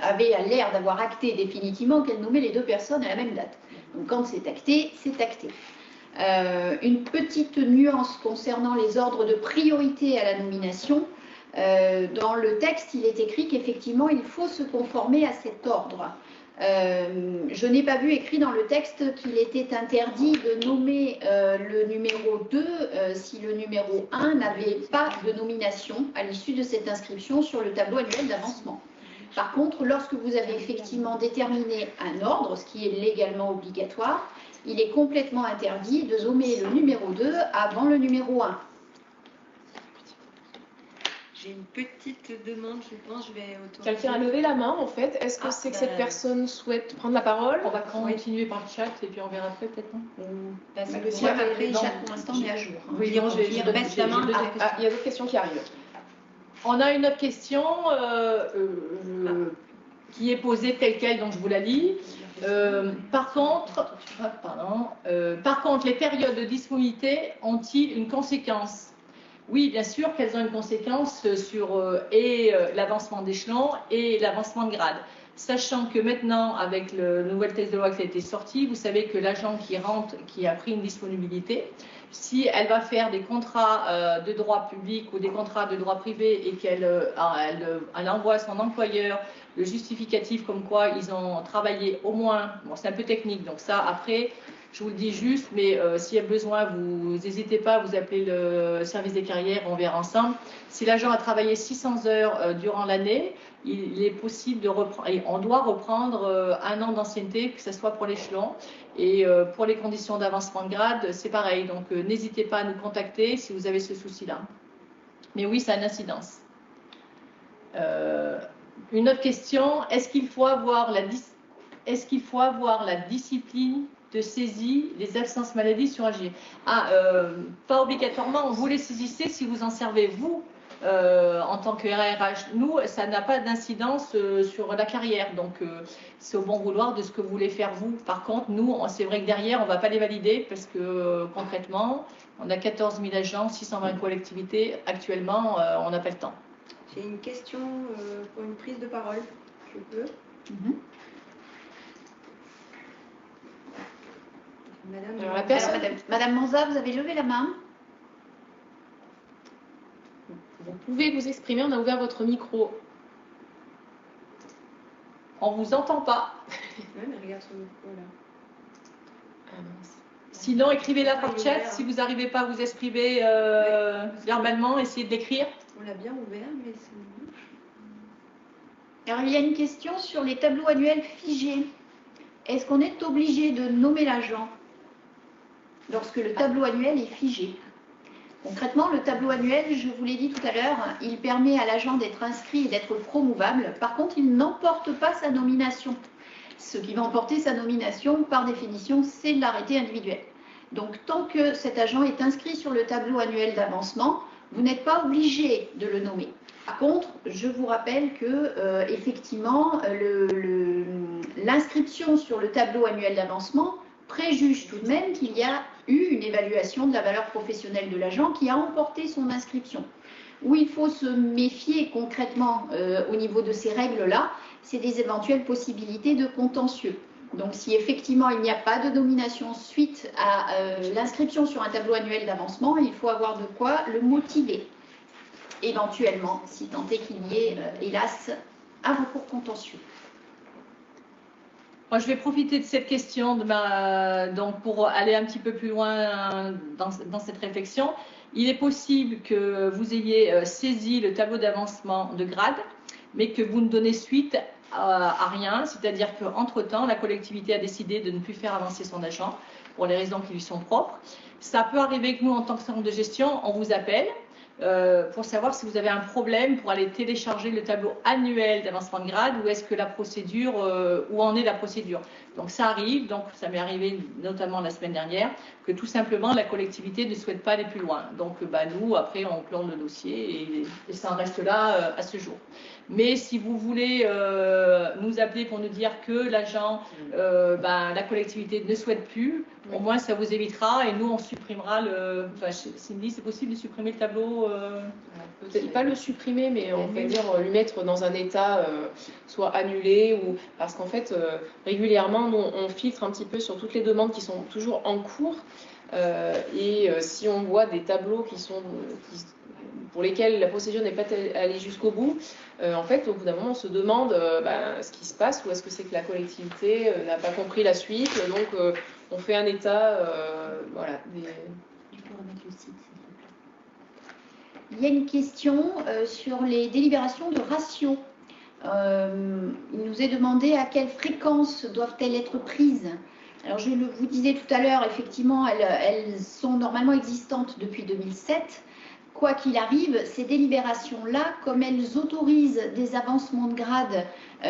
Speaker 1: avait l'air d'avoir acté définitivement qu'elle nommait les 2 personnes à la même date. Donc, quand c'est acté, c'est acté. Une petite nuance concernant les ordres de priorité à la nomination. Dans le texte, il est écrit qu'effectivement, il faut se conformer à cet ordre. Je n'ai pas vu écrit dans le texte qu'il était interdit de nommer le numéro 2 si le numéro 1 n'avait pas de nomination à l'issue de cette inscription sur le tableau annuel d'avancement. Par contre, lorsque vous avez effectivement déterminé un ordre, ce qui est légalement obligatoire, il est complètement interdit de nommer le numéro 2 avant le numéro 1.
Speaker 5: J'ai une petite demande, je pense, je vais autoriser.
Speaker 3: Quelqu'un a levé la main, en fait. Est-ce que c'est que cette personne souhaite prendre la parole?
Speaker 4: On va continuer par le chat et puis on verra après peut-être.
Speaker 5: Parce
Speaker 1: Le
Speaker 5: que
Speaker 1: chat,
Speaker 5: après,
Speaker 1: le chat pour l'instant est à jour.
Speaker 4: Oui,
Speaker 5: il reste la main.
Speaker 3: Il y a d'autres questions qui arrivent.
Speaker 4: On a une autre question qui est posée telle quelle, donc je vous la lis. Par contre, les périodes de disponibilité ont-ils une conséquence? Oui, bien sûr qu'elles ont une conséquence sur l'avancement d'échelon et l'avancement de grade. Sachant que maintenant, avec le nouvel texte de loi qui a été sorti, vous savez que l'agent qui rentre, qui a pris une disponibilité, si elle va faire des contrats de droit public ou des contrats de droit privé et qu'elle envoie à son employeur le justificatif comme quoi ils ont travaillé au moins, bon c'est un peu technique, donc ça après, Je vous le dis juste, mais s'il y a besoin, vous n'hésitez pas, vous appelez le service des carrières, on verra ensemble. Si l'agent a travaillé 600 heures durant l'année, il est possible de reprendre, et on doit reprendre 1 an d'ancienneté, que ce soit pour l'échelon. Et pour les conditions d'avancement de grade, c'est pareil. Donc n'hésitez pas à nous contacter si vous avez ce souci-là. Mais oui, ça a une incidence. Une autre question, est-ce qu'il faut avoir la discipline de saisie des absences maladie sur Agir? Pas obligatoirement, vous les saisissez si vous en servez vous en tant que RRH. Nous, ça n'a pas d'incidence sur la carrière, donc c'est au bon vouloir de ce que vous voulez faire vous. Par contre, nous, c'est vrai que derrière, on ne va pas les valider parce que concrètement, on a 14 000 agents, 620 collectivités. Actuellement, on n'a pas le temps.
Speaker 5: J'ai une question pour une prise de parole. Je peux
Speaker 1: Madame Manza, vous avez levé la main.
Speaker 3: Vous pouvez vous exprimer, on a ouvert votre micro.
Speaker 4: On ne vous entend pas.
Speaker 5: Ouais, mais regarde ce micro là.
Speaker 4: Sinon, écrivez-la par chat. Si vous n'arrivez pas à vous exprimer verbalement, essayez de l'écrire.
Speaker 5: On l'a bien ouvert, mais c'est moche.
Speaker 1: Alors, il y a une question sur les tableaux annuels figés. Est-ce qu'on est obligé de nommer l'agent lorsque le tableau annuel est figé? Concrètement, le tableau annuel, je vous l'ai dit tout à l'heure, il permet à l'agent d'être inscrit et d'être promouvable. Par contre, il n'emporte pas sa nomination. Ce qui va emporter sa nomination, par définition, c'est l'arrêté individuel. Donc, tant que cet agent est inscrit sur le tableau annuel d'avancement, vous n'êtes pas obligé de le nommer. Par contre, je vous rappelle que, effectivement, l'inscription sur le tableau annuel d'avancement préjuge tout de même qu'il y a eu une évaluation de la valeur professionnelle de l'agent qui a emporté son inscription. Où il faut se méfier concrètement au niveau de ces règles-là, c'est des éventuelles possibilités de contentieux. Donc si effectivement il n'y a pas de nomination suite à l'inscription sur un tableau annuel d'avancement, il faut avoir de quoi le motiver, éventuellement, si tant est qu'il y ait, hélas, un recours contentieux.
Speaker 4: Moi, je vais profiter de cette question donc pour aller un petit peu plus loin dans cette réflexion. Il est possible que vous ayez saisi le tableau d'avancement de grade, mais que vous ne donnez suite à rien, c'est-à-dire qu'entre-temps, la collectivité a décidé de ne plus faire avancer son agent pour les raisons qui lui sont propres. Ça peut arriver que nous, en tant que centre de gestion, on vous appelle pour savoir si vous avez un problème pour aller télécharger le tableau annuel d'avancement de grade ou est-ce que la procédure, où en est la procédure. Donc ça arrive, donc ça m'est arrivé notamment la semaine dernière, que tout simplement la collectivité ne souhaite pas aller plus loin. Donc nous, après, on clone le dossier et ça en reste là à ce jour. Mais si vous voulez nous appeler pour nous dire que l'agent, la collectivité ne souhaite plus, au moins ça vous évitera et nous on supprimera le. Enfin, Cindy, c'est possible de supprimer le tableau
Speaker 3: Peut-être pas le supprimer, mais on va dire lui mettre dans un état soit annulé ou parce qu'en fait régulièrement nous, on filtre un petit peu sur toutes les demandes qui sont toujours en cours et si on voit des tableaux pour lesquels la procédure n'est pas allée jusqu'au bout, en fait, au bout d'un moment, on se demande ce qui se passe ou est-ce que c'est que la collectivité n'a pas compris la suite. Donc, on fait un état, voilà.
Speaker 1: Tu peux remettre le site, s'il te plaît. Il y a une question sur les délibérations de ratio. Il nous est demandé à quelle fréquence doivent-elles être prises. Alors, je vous disais tout à l'heure, effectivement, elles sont normalement existantes depuis 2007. Quoi qu'il arrive, ces délibérations-là, comme elles autorisent des avancements de grade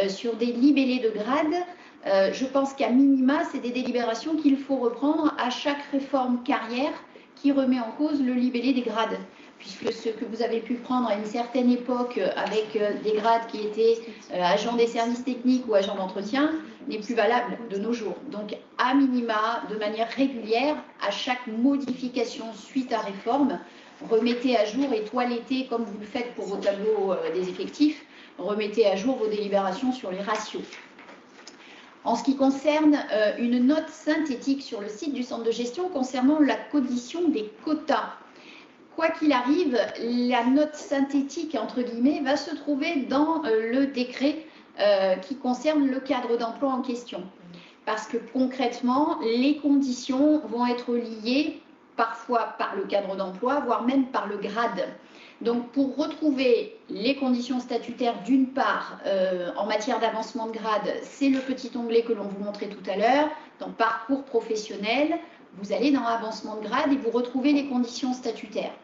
Speaker 1: sur des libellés de grade, je pense qu'à minima, c'est des délibérations qu'il faut reprendre à chaque réforme carrière qui remet en cause le libellé des grades. Puisque ce que vous avez pu prendre à une certaine époque avec des grades qui étaient agents des services techniques ou agents d'entretien n'est plus valable de nos jours. Donc, à minima, de manière régulière, à chaque modification suite à réforme, remettez à jour et toilettez, comme vous le faites pour vos tableaux des effectifs, remettez à jour vos délibérations sur les ratios. En ce qui concerne une note synthétique sur le site du centre de gestion concernant la codition des quotas, quoi qu'il arrive, la note synthétique, entre guillemets, va se trouver dans le décret qui concerne le cadre d'emploi en question. parce que concrètement, les conditions vont être liées parfois par le cadre d'emploi, voire même par le grade. Donc, pour retrouver les conditions statutaires d'une part en matière d'avancement de grade, c'est le petit onglet que l'on vous montrait tout à l'heure, dans parcours professionnel, vous allez dans avancement de grade et vous retrouvez les conditions statutaires.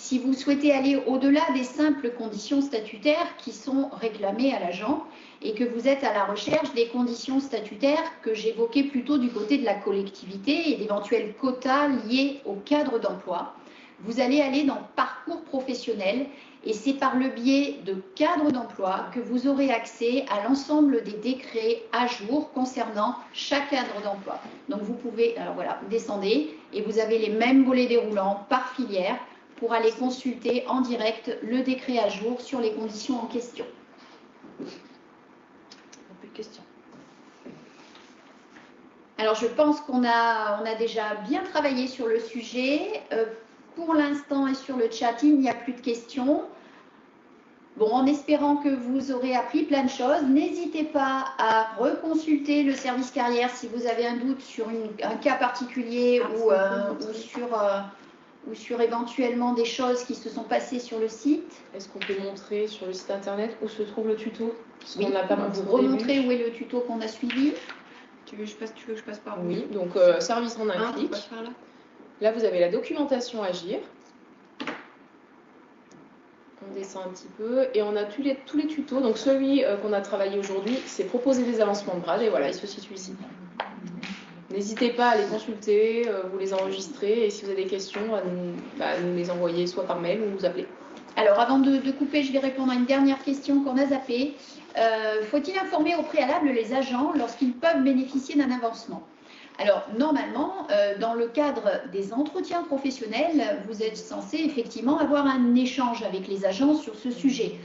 Speaker 1: Si vous souhaitez aller au-delà des simples conditions statutaires qui sont réclamées à l'agent et que vous êtes à la recherche des conditions statutaires que j'évoquais plutôt du côté de la collectivité et d'éventuels quotas liés au cadre d'emploi, vous allez aller dans parcours professionnel et c'est par le biais de cadre d'emploi que vous aurez accès à l'ensemble des décrets à jour concernant chaque cadre d'emploi. Donc vous pouvez, alors voilà, vous descendez et vous avez les mêmes volets déroulants par filière pour aller consulter en direct le décret à jour sur les conditions en question.
Speaker 2: Plus de questions.
Speaker 1: Alors je pense qu'on a déjà bien travaillé sur le sujet. Pour l'instant et sur le chat, il n'y a plus de questions. Bon, en espérant que vous aurez appris plein de choses, n'hésitez pas à reconsulter le service carrière si vous avez un doute sur un cas particulier ou sur éventuellement des choses qui se sont passées sur le site.
Speaker 3: Est-ce qu'on peut montrer sur le site internet où se trouve le tuto? Parce
Speaker 1: Oui,
Speaker 3: qu'on n'a pas
Speaker 1: on va
Speaker 3: montré
Speaker 1: vous
Speaker 3: au début.
Speaker 1: remontrer où est le tuto qu'on a suivi.
Speaker 5: Tu veux que je passe par où?
Speaker 3: Oui, donc service en un
Speaker 5: Hein, on
Speaker 3: clic.
Speaker 5: passe par là.
Speaker 3: Là, vous avez la documentation Agir. On descend un petit peu et on a tous les tutos. Donc celui qu'on a travaillé aujourd'hui, c'est proposer des avancements de grade et voilà, il se situe ici. N'hésitez pas à les consulter, vous les enregistrer et si vous avez des questions, à nous les envoyer soit par mail ou nous appeler.
Speaker 1: Alors, avant de couper, je vais répondre à une dernière question qu'on a zappée. Faut-il informer au préalable les agents lorsqu'ils peuvent bénéficier d'un avancement? Alors, normalement, dans le cadre des entretiens professionnels, vous êtes censé effectivement avoir un échange avec les agents sur ce sujet.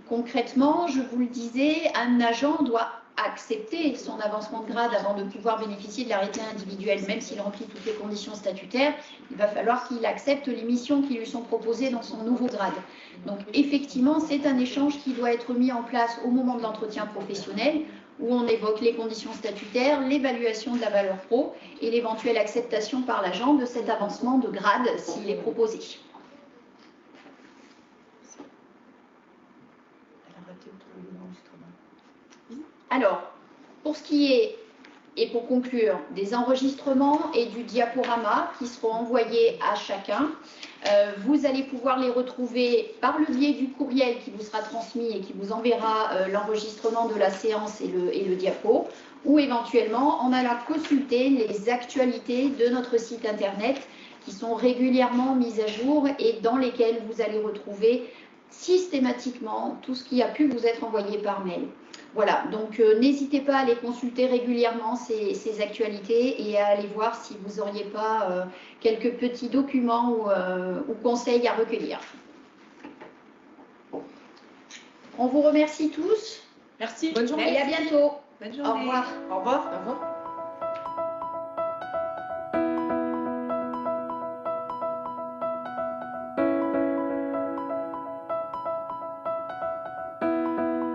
Speaker 1: Concrètement, je vous le disais, un agent doit accepter son avancement de grade avant de pouvoir bénéficier de l'arrêté individuel, même s'il remplit toutes les conditions statutaires, il va falloir qu'il accepte les missions qui lui sont proposées dans son nouveau grade. Donc effectivement, c'est un échange qui doit être mis en place au moment de l'entretien professionnel, où on évoque les conditions statutaires, l'évaluation de la valeur pro et l'éventuelle acceptation par l'agent de cet avancement de grade s'il est proposé. Alors, pour ce qui est, et pour conclure, des enregistrements et du diaporama qui seront envoyés à chacun, vous allez pouvoir les retrouver par le biais du courriel qui vous sera transmis et qui vous enverra l'enregistrement de la séance et le diapo, ou éventuellement en allant consulter les actualités de notre site internet qui sont régulièrement mises à jour et dans lesquelles vous allez retrouver systématiquement tout ce qui a pu vous être envoyé par mail. Voilà, donc n'hésitez pas à les consulter régulièrement, ces actualités, et à aller voir si vous n'auriez pas quelques petits documents ou conseils à recueillir. On vous remercie tous.
Speaker 3: Merci, bonne journée.
Speaker 1: Et à bientôt.
Speaker 5: Bonne journée.
Speaker 1: Au revoir.
Speaker 5: Au revoir.
Speaker 3: Au revoir.